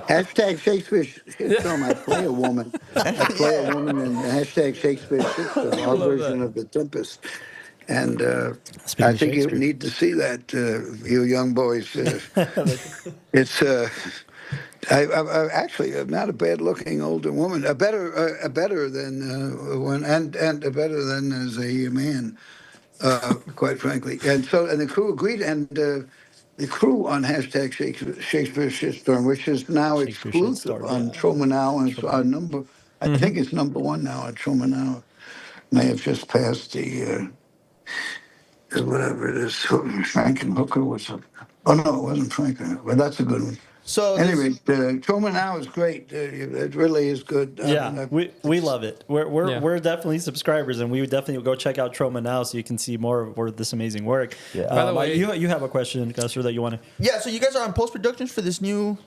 Hashtag Shakespeare Shitstorm. I play a woman. I play a woman in hashtag Shakespeare Shitstorm, our version of The Tempest. And Speaking I of think you Shakespeare. need to see that, you young boys. It's I actually I'm not a bad-looking older woman. A better than one, and a better than as a man, quite frankly. And the crew agreed, and the crew on hashtag Shakespeare Shitstorm, which is now Shakespeare exclusive Shitstorm, on yeah. Troma Now, and it's on number. I think it's number one now on Troma Now. May have just passed the whatever it is, Frankenhooker or something. Oh no, it wasn't Frankenhooker. Well, that's a good one. So Anyway, this, Troma Now is great. It really is good. Yeah, we love it. Yeah. We're definitely subscribers, and we would definitely go check out Troma now so you can see more of this amazing work. Yeah. By the way- you have a question, Guster, that you want to? yeah. So you guys are on post production for this new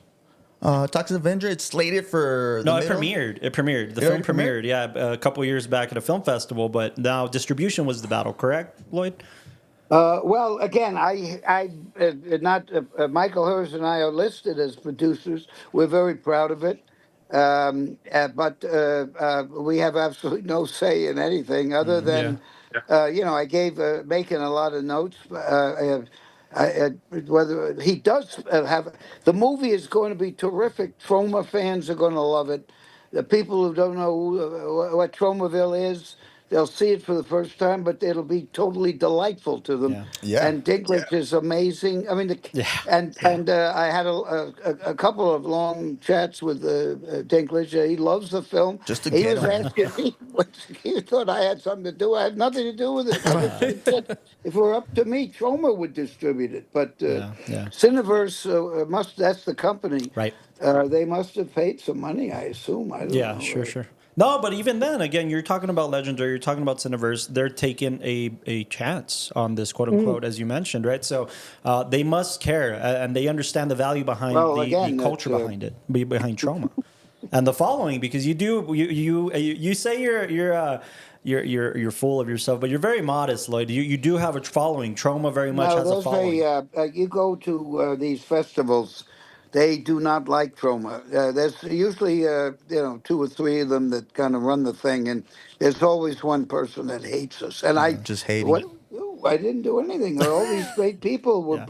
Toxic Avenger. It's slated for the No, it middle? premiered. It premiered. The It film already premiered. Yeah, a couple years back at a film festival, but now distribution was the battle. Correct, Lloyd? Well, again, not Michael Hers and I are listed as producers. We're very proud of it, but we have absolutely no say in anything other than, I gave making a lot of notes. Whether he does have the movie is going to be terrific. Troma fans are going to love it. The people who don't know what Tromaville is, they'll see it for the first time, but it'll be totally delightful to them. Yeah. Yeah. And Dinklage is amazing. I mean, I had a couple of long chats with Dinklage. He loves the film. Just to he get was him. asking me, he thought I had something to do. I had nothing to do with it. If it were up to me, Troma would distribute it. But Yeah. Cineverse that's the company. Right. They must have paid some money, I assume. I don't Yeah, know. sure. No, but even then, again, you're talking about Legendary, you're talking about Cineverse. They're taking a chance on this, quote unquote, as you mentioned, right? So they must care, and they understand the value behind the culture behind it, behind Troma, and the following. Because you say you're full of yourself, but you're very modest, Lloyd. You do have a following. Troma very much has a following. You go to these festivals, they do not like Troma. There's usually, two or three of them that kind of run the thing, and there's always one person that hates us. And just hating. what did we do? I didn't do anything. All these great people were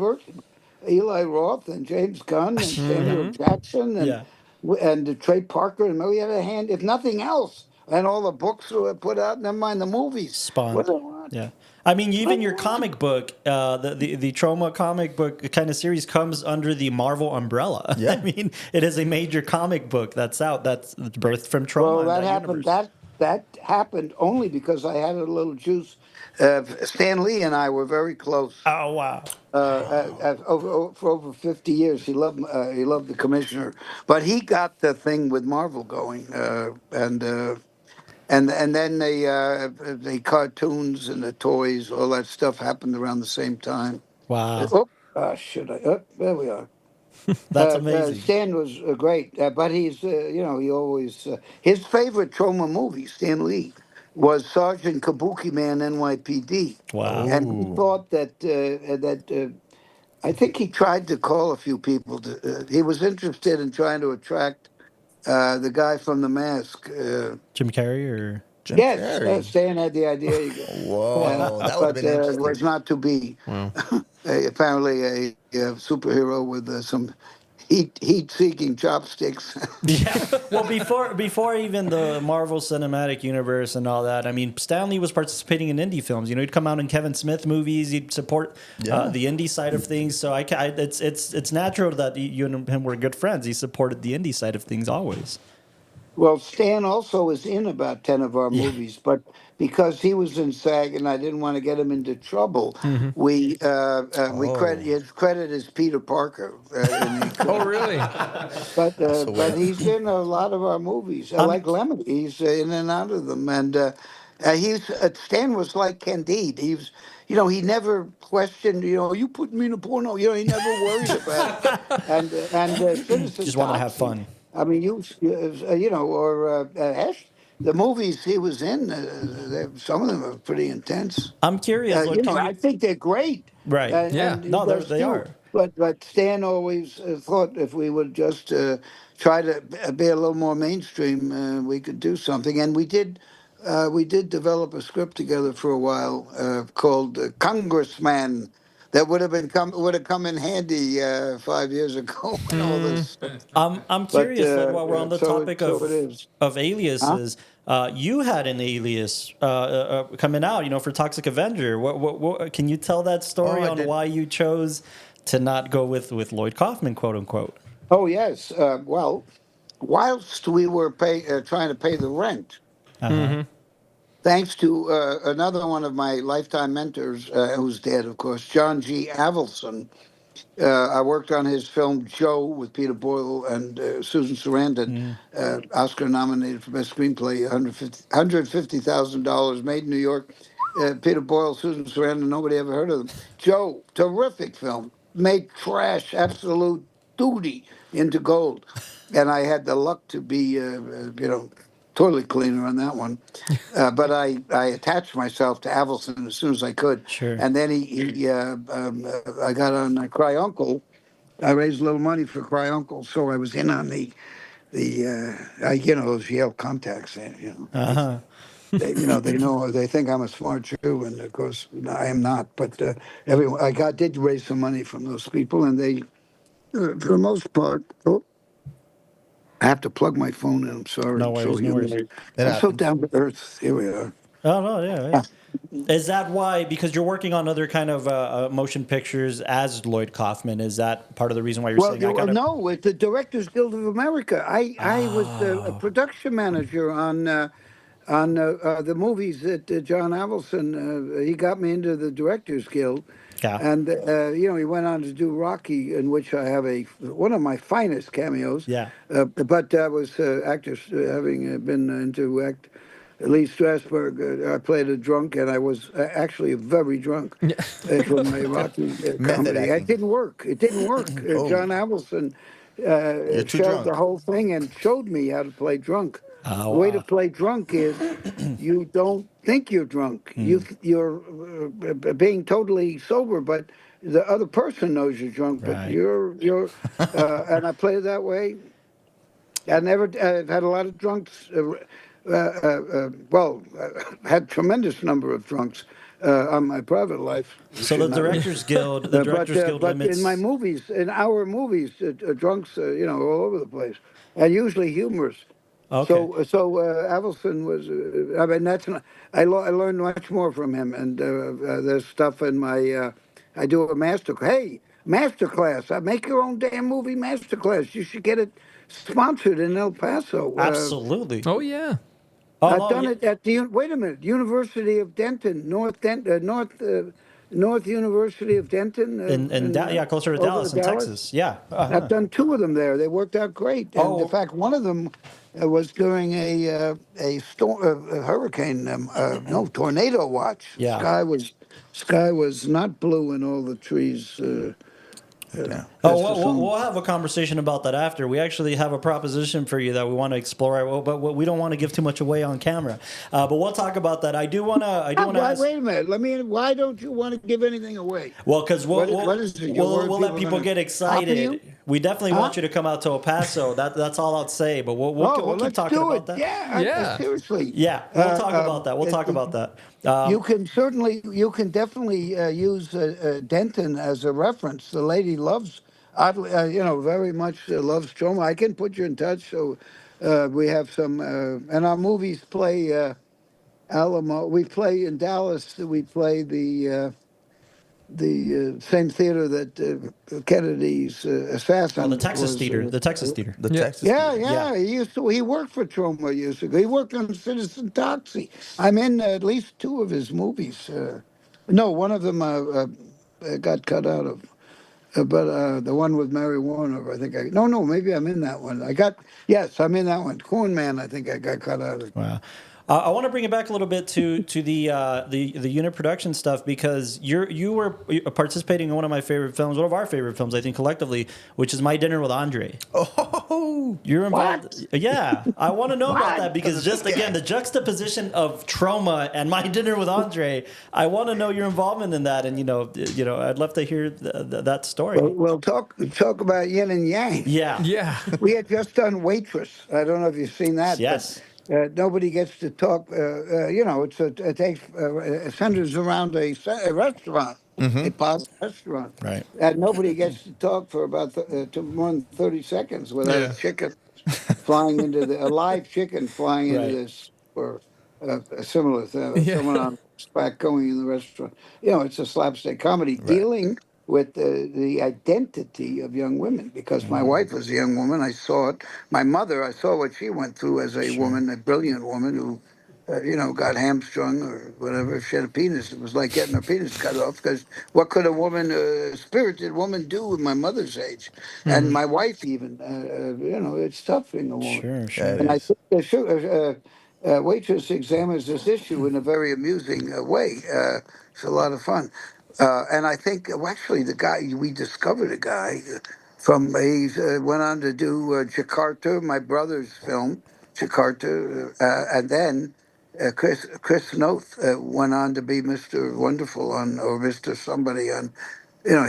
Eli Roth and James Gunn and Samuel Jackson and Trey Parker and we had a hand, if nothing else. And all the books were put out. Never mind the movies. Spawned. What do I want? Yeah. I mean, even your comic book, the Troma comic book kind of series comes under the Marvel umbrella. Yeah. I mean, it is a major comic book that's out. That's birthed from Troma. Well, that happened. Universe. That happened only because I had a little juice. Stan Lee and I were very close. Oh wow. For over 50 years, he loved the commissioner, but he got the thing with Marvel going, and then the cartoons and the toys, all that stuff happened around the same time. Wow. There we are. That's amazing. Stan was great, but he's, he always, his favorite Troma movie, Stan Lee, was Sergeant Kabuki Man NYPD. Wow. And he thought that I think he tried to call a few people. He was interested in trying to attract the guy from The Mask. Jim Carrey or Jim Yes, Carrey. Stan had the idea. Whoa, that would have But been it interesting. was not to be. Apparently, a superhero with some heat-seeking chopsticks. yeah. Well, before even the Marvel Cinematic Universe and all that, I mean, Stan Lee was participating in indie films. He'd come out in Kevin Smith movies. He'd support the indie side of things. So it's natural that you and him were good friends. He supported the indie side of things always. Well, Stan also was in about 10 of our movies, but because he was in SAG and I didn't want to get him into trouble, we credit his credit is Peter Parker. Oh, really? But he's in a lot of our movies. Like Lemon, he's in and out of them. And Stan was like Candide. He was, he never questioned. You put me in a porno. He never worried about it. And Citizen Just wanted to have Toxic, fun. I mean, Hesh, the movies he was in, some of them are pretty intense. I'm curious. I think they're great. Right. And No, he does they too. are. But Stan always thought if we would just try to be a little more mainstream, we could do something. And we did develop a script together for a while called Congressman. That would have come in handy 5 years ago. And all this. I'm curious. While we're on the topic of aliases, you had an alias coming out. For Toxic Avenger. What can you tell that story on why you chose to not go with Lloyd Kaufman, quote unquote? Oh yes. Well, whilst we were trying to pay the rent. thanks to another one of my lifetime mentors, who's dead, of course, John G. Avildsen. I worked on his film Joe with Peter Boyle and Susan Sarandon, Oscar nominated for Best Screenplay, $150,000, made in New York. Peter Boyle, Susan Sarandon, nobody ever heard of them. Joe, terrific film, made trash, absolute duty into gold. And I had the luck to be, toilet cleaner on that one. But I attached myself to Avildsen as soon as I could. Sure. And then I got on Cry Uncle. I raised a little money for Cry Uncle, so I was in on those Yale contacts. They think I'm a smart Jew, and of course I am not. But did raise some money from those people, and they, for the most part. Oh, I have to plug my phone in. I'm sorry. No worries, no worries. I'm so down to earth. Here we are. Oh no, yeah. Is that why? Because you're working on other kind of motion pictures as Lloyd Kaufman. Is that part of the reason why you're saying I got to? No, it's the Directors Guild of America. I was a production manager on the movies that John Avildsen. He got me into the Directors Guild. Yeah. And he went on to do Rocky, in which I have one of my finest cameos. Yeah. But I was actors having been into Lee Strasberg. I played a drunk, and I was actually very drunk for my Rocky comedy. It didn't work. John Avildsen showed the whole thing and showed me how to play drunk. Oh, the way to play drunk is you don't think you're drunk. You're being totally sober, but the other person knows you're drunk. But Right. you're and I played it that way. I've had a lot of drunks. Had tremendous number of drunks on my private life. So the Directors Guild, but limits. in our movies, drunks, all over the place, and usually humorous. Okay. So Avildsen was. I learned much more from him, and there's stuff in my. I do a masterclass. I make your own damn movie masterclass. You should get it sponsored in El Paso. Absolutely. Oh yeah. I've done it at the University of Denton, North University of Denton. Closer to Dallas, in Texas. Yeah. I've done two of them there. They worked out great. And in fact, one of them was during a hurricane, tornado watch. Yeah. Sky was not blue in all the trees. We'll have a conversation about that after. We actually have a proposition for you that we want to explore, but we don't want to give too much away on camera. But we'll talk about that. I do want to ask. Wait a minute. Why don't you want to give anything away? Well, because we'll let people get excited. We definitely want you to come out to El Paso. That's all I'll say. But we'll keep talking about that. Yeah. Seriously. Yeah, we'll talk about that. We'll talk about that. You can definitely use Denton as a reference. The lady loves, very much loves Troma. I can put you in touch. So we have some, and our movies play Alamo. We play in Dallas. We play the same theater that Kennedy's assassin. The Texas Theater. The Texas Theater. Yeah. He worked for Troma years ago. He worked on Citizen Toxic. I'm in at least two of his movies. No, one of them got cut out of. But the one with Mary Warner, I think maybe I'm in that one. I'm in that one. Corn Man, I think I got cut out of. Wow. I want to bring it back a little bit to the unit production stuff, because you were participating in one of my favorite films, one of our favorite films, I think collectively, which is My Dinner with Andre. Oh, you're involved. What? Yeah, I want to know about that, because just again the juxtaposition of Troma and My Dinner with Andre. I want to know your involvement in that, and I'd love to hear that story. Well, talk about yin and yang. Yeah. We had just done Waitress. I don't know if you've seen that. Yes. Nobody gets to talk. It centers around a restaurant, a pasta restaurant, right? And nobody gets to talk for about more than 30 seconds without a chicken flying into a live chicken flying into this, or a similar thing. Someone on back going in the restaurant. It's a slapstick comedy dealing with the identity of young women, because my wife was a young woman. I saw it. My mother, I saw what she went through as a woman, a brilliant woman who got hamstrung or whatever. If she had a penis, it was like getting her penis cut off. Because what could a woman, a spirited woman, do with my mother's age, and my wife even? It's tough being a woman. Sure, Yeah, it sure. And I is. think Waitress examines this issue in a very amusing way. It's a lot of fun. And I think, actually, we discovered a guy he went on to do Jakarta, my brother's film, Jakarta, and then Chris Noth went on to be Mr. Wonderful or Mr. Somebody on,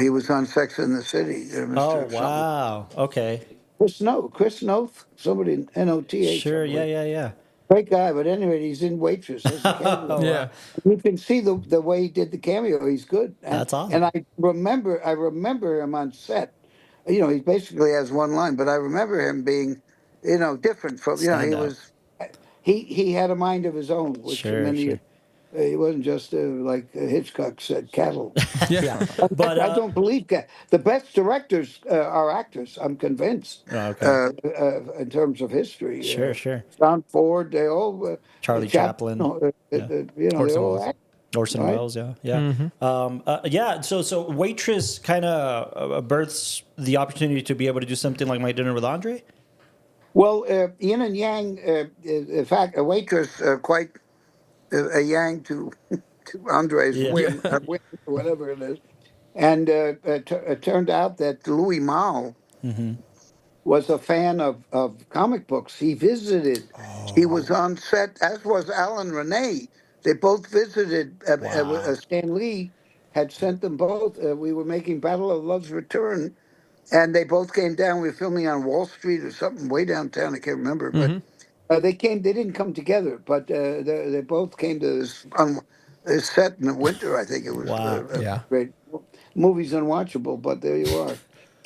he was on Sex in the City, Oh, Mr. Something. wow. Okay. Chris Noth, somebody Noth, Sure. somebody. Yeah, yeah, yeah. Great guy, but anyway, he's in Waitress as a cameo. Oh, Yeah. wow. You can see the way he did the cameo. He's good, and That's awesome. and I remember him on set. He basically has one line, but I remember him being, different from Stand he out. was he had a mind of his own, which Sure, many sure. he wasn't just like Hitchcock said, cattle. Yeah. But, I don't believe that. The best directors are actors. I'm convinced. oh, okay. In terms of history, Sure, sure. John Ford, they all Charlie Chaplin, Chaplin. Yeah. they Orson all Welles. act. Orson Right. Welles, yeah, yeah, yeah. So Waitress kind of births the opportunity to be able to do something like My Dinner with Andre. Well, yin and yang. In fact, a Waitress quite a yang to to Andre's Yeah. win, whatever it is. And it turned out that Louis Malle was a fan of comic books. He visited. He was on set, as was Alan Renee. They both visited. Wow. Stan Lee had sent them both. We were making Battle of Love's Return, and they both came down. We were filming on Wall Street or something way downtown. I can't remember, but they came. They didn't come together, but they both came to this set in the winter. I think it was Wow. Yeah. great. Movie's unwatchable, but there you are.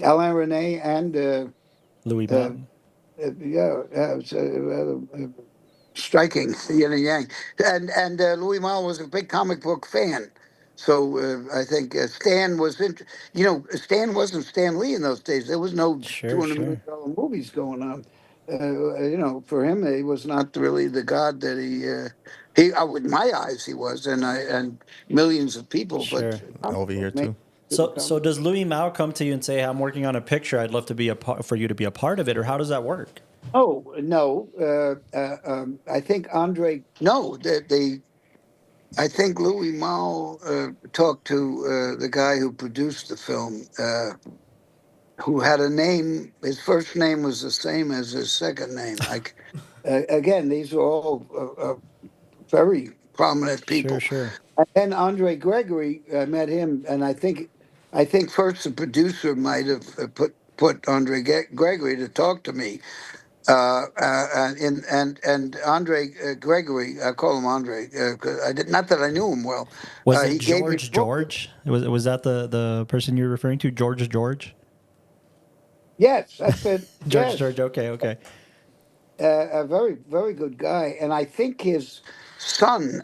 Alain Resnais and Louis uh, Mountain. it's striking yin and yang. And Louis Malle was a big comic book fan. So I think Stan was Stan wasn't Stan Lee in those days. There was no Sure, $200 million movies going on. For him, he was not really the god that with my eyes, he was, and millions of people. Sure. But Over here too. So does Louis Mao come to you and say, "I'm working on a picture. I'd love to be for you to be a part of it," or how does that work? Oh no, I think Andre. No, I think Louis Malle talked to the guy who produced the film, who had a name. His first name was the same as his second name. Like, again, these are all very prominent people. Sure. And then Andre Gregory, I met him, and I think first the producer might have put Andre Gregory to talk to me. And Andre Gregory, I call him Andre, not that I knew him well. Was He it gave me George the book. George? Was that the person you're referring to? George? Yes, that's it. George Yes. George. Okay. A very, very good guy. And I think his son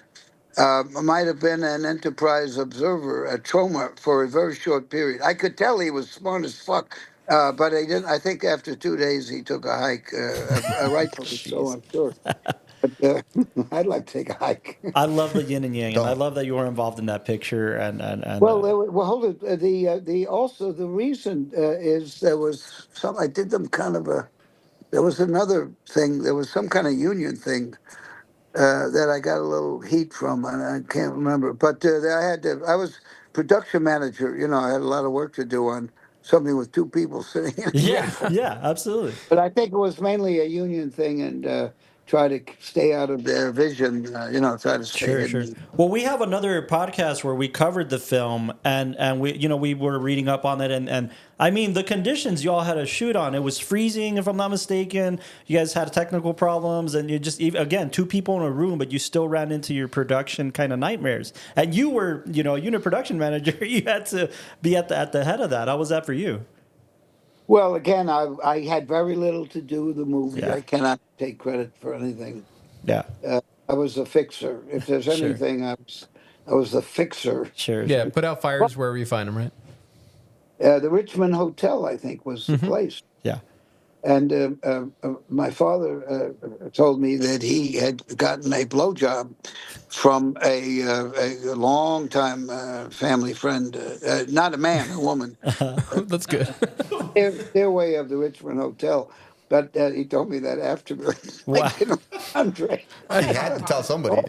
might have been an Enterprise observer at Troma for a very short period. I could tell he was smart as fuck. But he didn't. I think after 2 days he took a hike, rightfully so, I'm sure. But I'd like to take a hike. I love the yin and yang, and I Don't. love that you were involved in that picture. And Well, hold it. The reason is there was some. I did them kind of a. There was another thing. There was some kind of union thing that I got a little heat from, and I can't remember. But I was production manager. I had a lot of work to do on something with two people sitting in. yeah, absolutely. But I think it was mainly a union thing, and try to stay out of their vision. Try to stay Sure. hidden. Well, we have another podcast where we covered the film, and we were reading up on it, and I mean the conditions you all had to shoot on. It was freezing, if I'm not mistaken. You guys had technical problems, and you just again 2 people in a room, but you still ran into your production kind of nightmares. And you were, unit production manager. You had to be at the head of that. How was that for you? Well, again, I had very little to do with the movie. Yeah. I cannot take credit for anything. Yeah. I was the fixer. If there's Sure. anything, I was the fixer. Sure. Yeah. Put out fires wherever you find them, right? The Richmond Hotel, I think, was the place. Yeah. And my father told me that he had gotten a blowjob from a long-time family friend, not a man, a woman, That's good. stairway of the Richmond Hotel. But he told me that afterwards. I Wow. didn't, Andre. He had to tell somebody.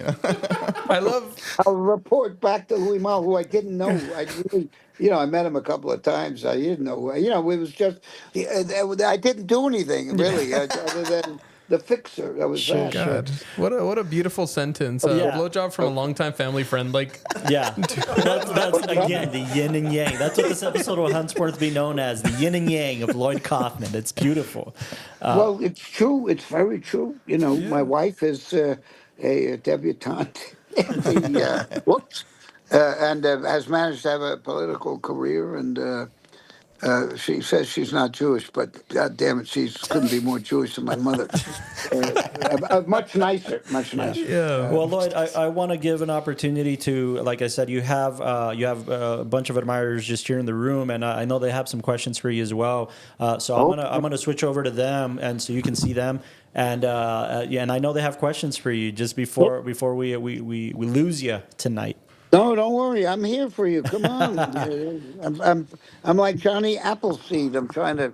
I love. I'll report back to Louis Mal, who I didn't know. I really, I met him a couple of times. I didn't know. It was just, I didn't do anything really, other than the fixer. That was Sure, that. sure. God, what a beautiful sentence. Yeah. Blowjob from a longtime family friend. Like, Yeah, that's again the yin and yang. That's what this episode will henceforth be known as, the yin and yang of Lloyd Kaufman. It's beautiful. Well, it's true. It's very true. My wife is a debutante in the whoops, and has managed to have a political career. And she says she's not Jewish, but God damn it, she couldn't be more Jewish than my mother. Much nicer, much nicer. yeah. Well, Lloyd, I want to give an opportunity to, like I said, you have a bunch of admirers just here in the room, and I know they have some questions for you as well. So I'm gonna switch over to them, and so you can see them. And and I know they have questions for you just before we lose you tonight. No, don't worry. I'm here for you. Come on. I'm like Johnny Appleseed. I'm trying to,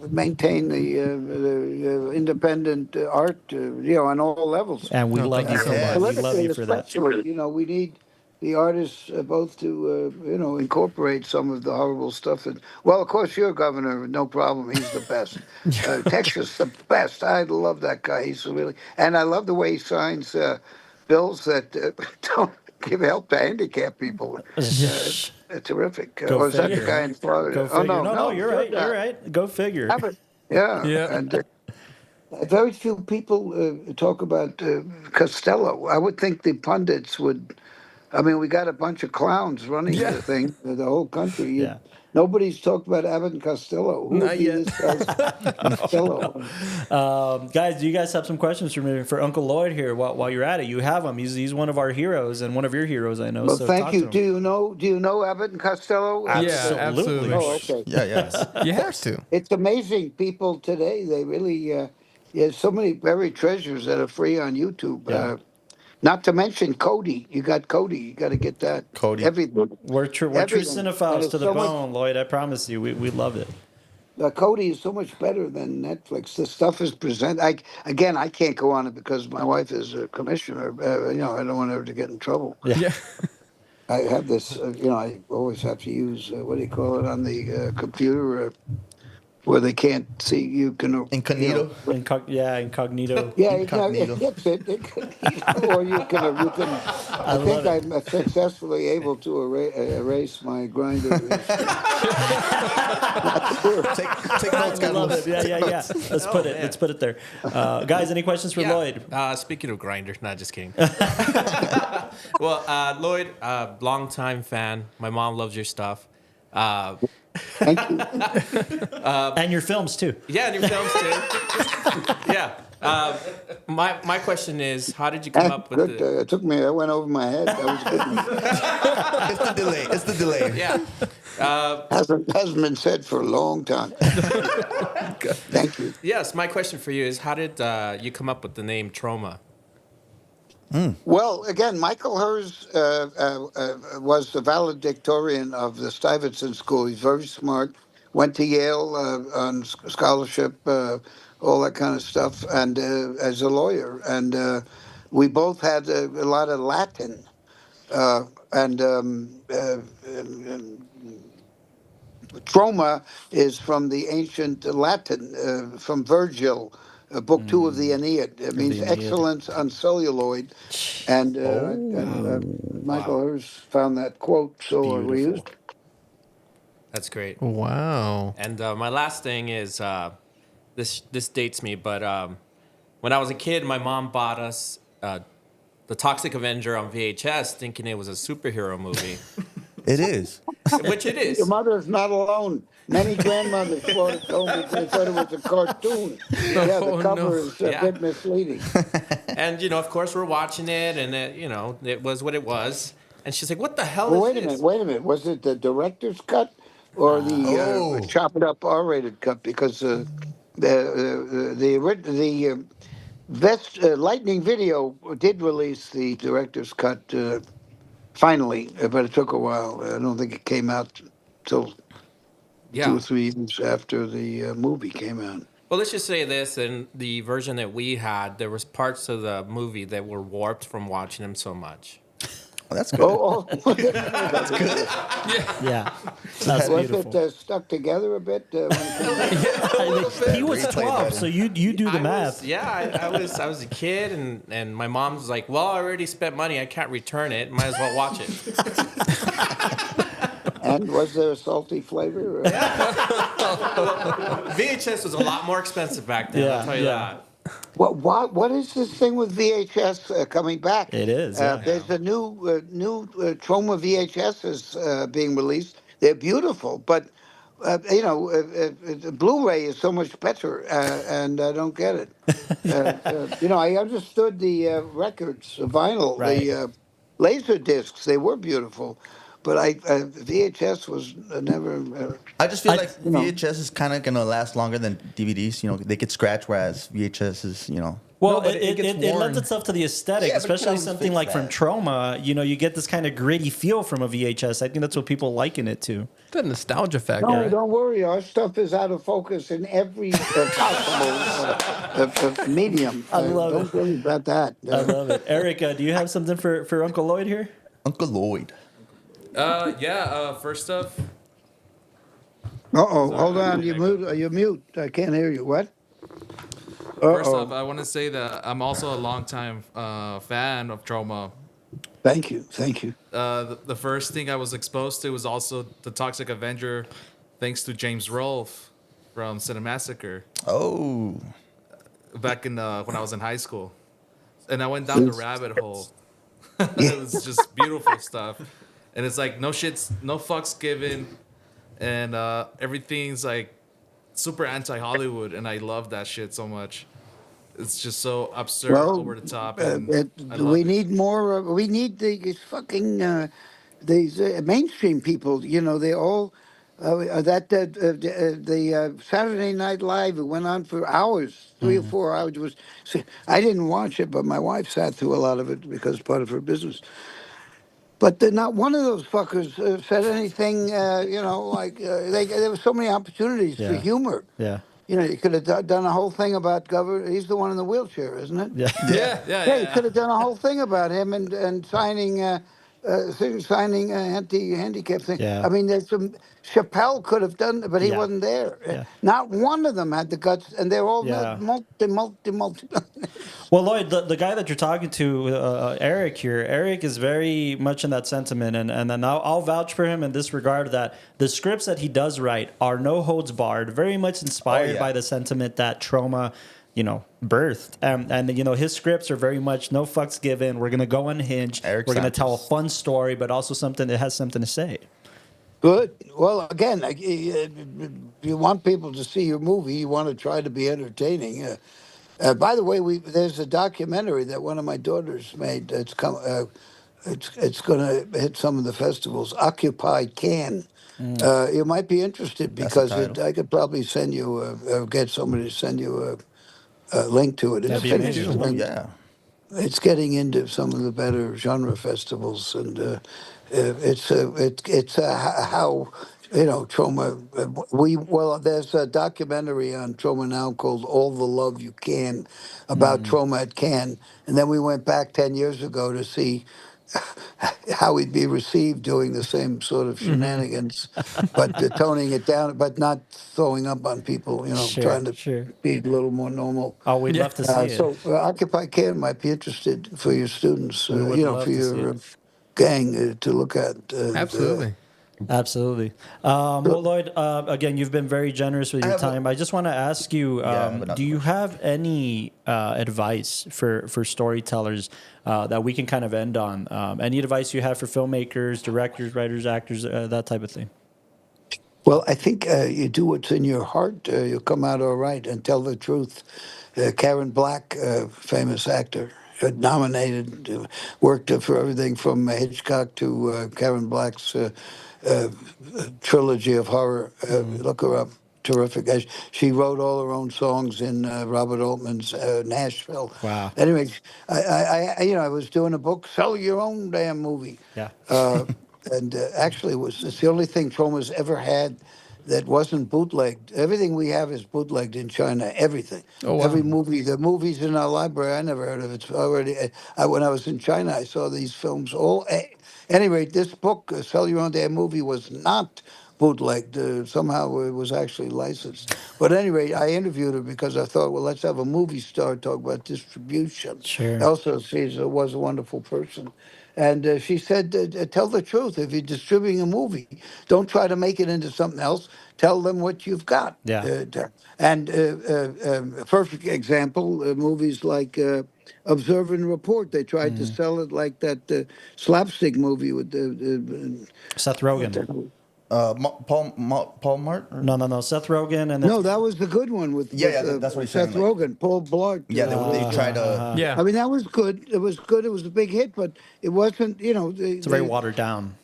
maintain the independent art, on all levels. And we No, love thank you you so so much. much. We love Politically, you for that. especially, we need the artists both to, incorporate some of the horrible stuff. Well, of course, your governor, no problem. He's the best. Texas, the best. I love that guy. He's really, and I love the way he signs bills that don't give help to handicapped people. Terrific. Go Or is that the figure. guy in Florida? Go figure. No, you're sure right. that. You're right. Go figure. Have it. Yeah. Yeah. And very few people talk about Costello. I would think the pundits would. I mean, we got a bunch of clowns running the thing, the whole country. Yeah. Nobody's talked about Abbott and Costello. Who would Not be yet. this guy's Costello? Guys, do you guys have some questions for me for Uncle Lloyd here? While you're at it, you have him. He's one of our heroes and one of your heroes, I know. Well, so thank talk you. to him. Do you know Abbott and Costello? Yeah, absolutely. Oh, okay. Yeah, yes. You have to. It's amazing. People today, they really, so many buried treasures that are free on YouTube. Yeah. Not to mention Cody. You got Cody. You got to get that. Cody. Everything. We're true Everything. And cinephiles it's to the so much- bone, Lloyd. I promise you, we love it. Cody is so much better than Netflix. The stuff is presented. I can't go on it because my wife is a commissioner. I don't want her to get in trouble. Yeah. I have this. I always have to use what do you call it on the computer where they can't see. You can Incognito. Incognito. Yeah, Incognito. that's it. Or you can. I think I'm successfully able to erase my grinder. Take notes, I love Carlos. it. Yeah. Let's put it there. Guys, any questions for Lloyd? Speaking of grinders, not just kidding. Well, Lloyd, longtime fan. My mom loves your stuff. Thank you. And your films too. Yeah, and your films too. Yeah. My question is, how did you come up with Good. the? It took me. That went over my head. That was good. It's the delay. Yeah. Hasn't been said for a long time. Thank you. Yes, my question for you is, how did you come up with the name Troma? Well, again, Michael Hers was the valedictorian of the Stuyvesant School. He's very smart. Went to Yale on scholarship, all that kind of stuff, and as a lawyer. And we both had a lot of Latin. Troma is from the ancient Latin, from Virgil, book 2 of the Aeneid. It means Aeneid. excellence on celluloid. And Michael Hers found that quote, so we used it. That's great. Wow. And my last thing is, this dates me, but when I was a kid, my mom bought us the Toxic Avenger on VHS, thinking it was a superhero movie, It is. which it is. Your mother is not alone. Many grandmothers told me they thought it was a cartoon. Yeah, the Oh, cover no. is a Yeah. bit misleading. And of course, we're watching it, and it was what it was. And she's like, "What the hell Well, is this?" wait a minute. Was it the director's cut or the Oh. chop it up R-rated cut, because the Best Lightning Video did release the director's cut finally, but it took a while. I don't think it came out till 2 or 3 years after the movie came out. Well, let's just say this: in the version that we had, there was parts of the movie that were warped from watching them so much. Well, that's good. That's good. Yeah, that's Was beautiful. it stuck together a bit? When He was Replay 12, button. so you do the math. I was a kid, and my mom was like, "Well, I already spent money. I can't return it. Might as well watch it." and was there a salty flavor? VHS was a lot more expensive back then. Yeah, I'll tell you yeah. that. What is this thing with VHS coming back? It is, yeah. There's a new Troma VHSs being released. They're beautiful, but Blu-ray is so much better, and I don't get it. I understood the records, the vinyl, Right. the laser discs. They were beautiful, but VHS was never. I just feel like you know. VHS is kind of gonna last longer than DVDs. You know, they get scratched, whereas VHS is, Well, No, but it gets it lends worn. itself to the aesthetic, Yeah, but you can especially always something fix like from that. Troma. You get this kind of gritty feel from a VHS. I think that's what people liken it to. The nostalgia factor. No, don't worry. Our stuff is out of focus in every possible medium. I love don't it. worry about that. I love it. Erica, do you have something for Uncle Lloyd here? Uncle Lloyd. First up, Hold on. You mute. I can't hear you. What? First off, I want to say that I'm also a longtime fan of Troma. Thank you. The first thing I was exposed to was also the Toxic Avenger, thanks to James Rolfe from Cinemassacre Oh. back in when I was in high school, and I went down the rabbit hole. It was just beautiful stuff, and it's like no fucks given, and everything's like super anti-Hollywood, and I love that shit so much. It's just so absurd, over the top, and I love We it. need more. We need these fucking these mainstream people. They all the Saturday Night Live. It went on for hours, 3 or 4 hours. I didn't watch it, but my wife sat through a lot of it because part of her business. But not one of those fuckers said anything. There were so many opportunities for Yeah. humor. Yeah. You could have done a whole thing about governor. He's the one in the wheelchair, isn't it? Yeah. Yeah, you could have done a whole thing about him and signing anti-handicap thing. Yeah. I mean, there's some. Chappelle could have done, but he Yeah. wasn't there. Yeah. Not one of them had the guts, and they're all Yeah. multi. Well, Lloyd, the guy that you're talking to, Eric here, Eric is very much in that sentiment, and then I'll vouch for him in this regard that the scripts that he does write are no holds barred, very much inspired yeah. by the sentiment that Troma, birthed, and his scripts are very much no fucks given. We're gonna go unhinged. Eric We're gonna tell a Sanchez. fun story, but also something that has something to say. Good. Well, again, you want people to see your movie. You want to try to be entertaining. By the way, there's a documentary that one of my daughters made. It's going to hit some of the festivals. Occupied Can. You might be interested That's the because title. I could probably send you get somebody to send you a link to it. That'd be amazing. Oh, yeah. It's getting into some of the better genre festivals, and it's how Troma. There's a documentary on Troma now called "All the Love You Can" about Troma at Cannes, and then we went back 10 years ago to see how he'd be received doing the same sort of shenanigans, but toning it down, but not throwing up on people. Sure, trying to sure. be a little more normal. Oh, we'd love to see it. So Occupy Can might be interested for your students, We would love for to see your it. gang to look at. Absolutely. Absolutely. Well, Lloyd, again, you've been very generous with your time. I just want to ask you, but not do you have any advice for storytellers that we can kind of end on? Any advice you have for filmmakers, directors, writers, actors, that type of thing? Well, I think you do what's in your heart, you'll come out all right, and tell the truth. Karen Black, famous actor, nominated, worked for everything from Hitchcock to Karen Black's uh, trilogy of horror. Look her up. Terrific. She wrote all her own songs in Robert Altman's Nashville. Wow. Anyway, I was doing a book, Sell Your Own Damn Movie. Yeah. And actually, it's the only thing Troma's ever had that wasn't bootlegged. Everything we have is bootlegged in China. Everything. Oh, wow. Every movie, the movies in our library, I never heard of. It's already. When I was in China, I saw these films. Any rate, this book, Sell Your Own Damn Movie, was not bootlegged. Somehow it was actually licensed. But at any rate, I interviewed her because I thought, well, let's have a movie star talk about distribution. Sure. Also, she was a wonderful person. And she said, tell the truth. If you're distributing a movie, don't try to make it into something else. Tell them what you've got. Yeah. Perfect example, movies like Observe and Report. They tried to sell it like that slapstick movie with Seth Rogen. Paul Mart? Or? No. Seth Rogen and No, that was the good one with that's what he's Seth saying, like- Rogen, Paul Blart. Yeah, they tried to. Yeah. I mean, that was good. It was good. It was a big hit, but it wasn't, it's very watered down.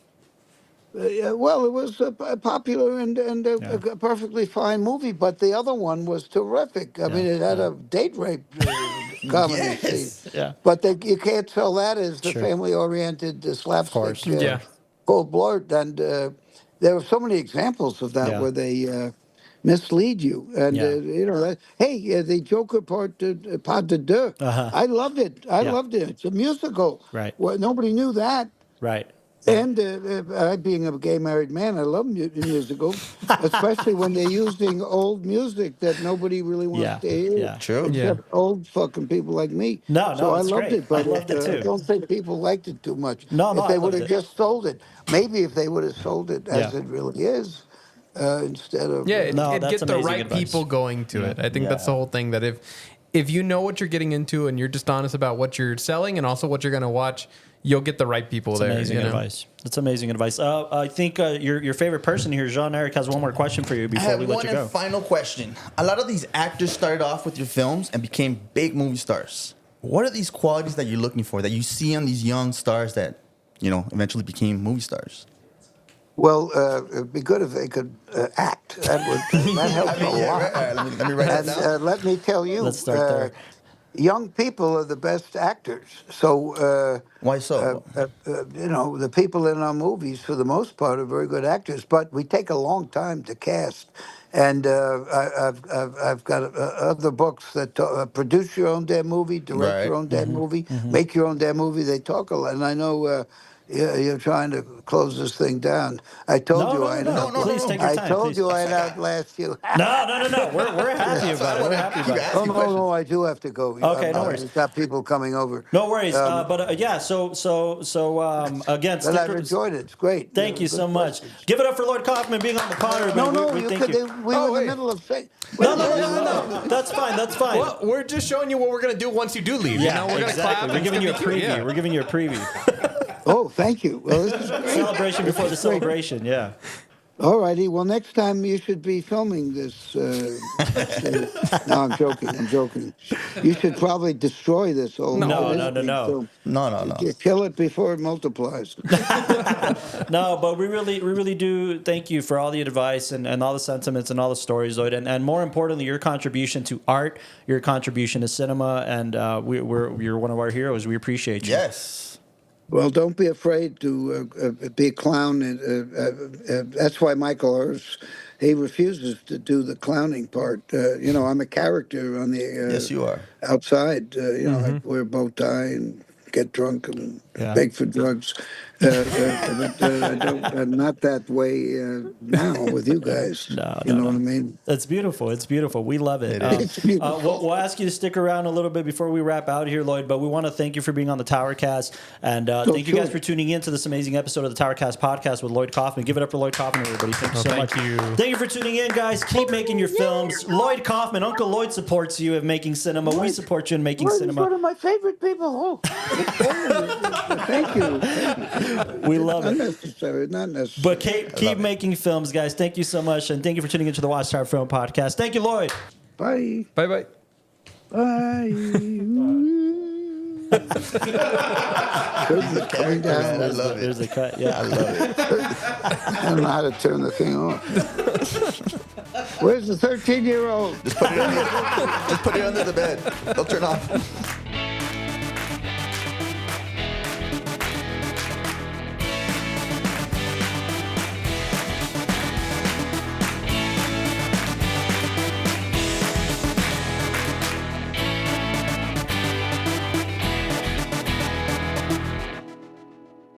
Well, it was popular and a perfectly fine movie, but the other one was terrific. I mean, it had a date rape comedy scene. Yeah. But you can't sell that as the Sure. family-oriented slapstick. course. Yeah. Paul Blart. And there were so many examples of that Yeah. where they mislead you. And, Yeah. the Joker part de deux. Uh-huh. I loved it. I Yeah. loved it. It's a musical. Right. Well, nobody knew that. Right. And I, being a gay married man, I love musicals, especially when they're using old music that nobody really wants Yeah, to hear. yeah. True. Except old fucking people like me. No, so I it's loved great. it, but I loved it too. I don't think people liked it too much. No, if I they loved would have it. just sold it, maybe if they would have sold it as Yeah. it really is, instead of Yeah, No, it that's get the amazing right advice. people going to it. I think that's Yeah. the whole thing. That if you know what you're getting into and you're just honest about what you're selling and also what you're going to watch, you'll get the right people there. Amazing advice. That's amazing advice. I think your favorite person here, Jean-Eric, has one more question for you I before have we let one you go. and final question. A lot of these actors started off with your films and became big movie stars. What are these qualities that you're looking for that you see on these young stars that eventually became movie stars? Well, it'd be good if they could act. That helps a lot. Let me write that And down. let me tell you, Let's start there. young people are the best actors. So, Why so? the people in our movies, for the most part, are very good actors. But we take a long time to cast. And I've got other books that produce your own damn movie, direct Right. your own damn movie, make your own damn movie. They talk a lot. And I know you're trying to close this thing down. I told you I'd no. Please take your I time. told please. you I'd outlast you. No. We're happy about it. We're happy about it. Oh, no, I do have to go. Okay, no worries. I've got people coming over. No worries. Um, Yeah. So again, But I've enjoyed it. It's great. Thank you Good so much. questions. Give it up for Lloyd Kaufman being on the pod. No, everybody. you thank could. you. We were in wait. the middle of saying. No. That's fine. That's fine. Well, we're just showing you what we're gonna do once you do leave. Yeah, we're gonna clap. exactly. We're and giving you a it's gonna be preview. cute, yeah. We're giving you a preview. Oh, thank you. Well, this is great. Celebration before the celebration. Yeah. All righty. Well, next time you should be filming this. No, I'm joking. You should probably destroy this old. No. No. Kill it before it multiplies. No, but we really do thank you for all the advice and all the sentiments and all the stories, Lloyd, and more importantly, your contribution to art, your contribution to cinema, and you're one of our heroes. We appreciate you. Yes. Well, don't be afraid to be a clown. That's why Michael Hurst, he refuses to do the clowning part. I'm a character on the Yes, you are. outside. I wear a bow tie and get drunk and Yeah. beg for drugs. I'm not that way now with you guys. No, you know no. what I mean? It's beautiful. It's beautiful. We love it. It's beautiful. We'll ask you to stick around a little bit before we wrap out here, Lloyd. But we want to thank you for being on the TowerCast, and thank you guys sure. for tuning in to this amazing episode of the TowerCast podcast with Lloyd Kaufman. Give it up for Lloyd Kaufman, everybody. Thank you so much. thank you. Thank you for tuning in, guys. Keep making your films. Lloyd Kaufman, Uncle Lloyd supports you in making cinema. We support you in making Lloyd is one cinema. of my favorite people. Oh, thank you. We love it. Not necessary. But keep making films, guys. Thank you so much, and thank you for tuning into the Watchtower Film Podcast. Thank you, Lloyd. Bye. Bye. Bye. Curtains coming down. I love it. There's a cut. Yeah, I love it. I don't know how to turn the thing off. Where's the 13-year-old? Just put it under the bed. They'll turn off.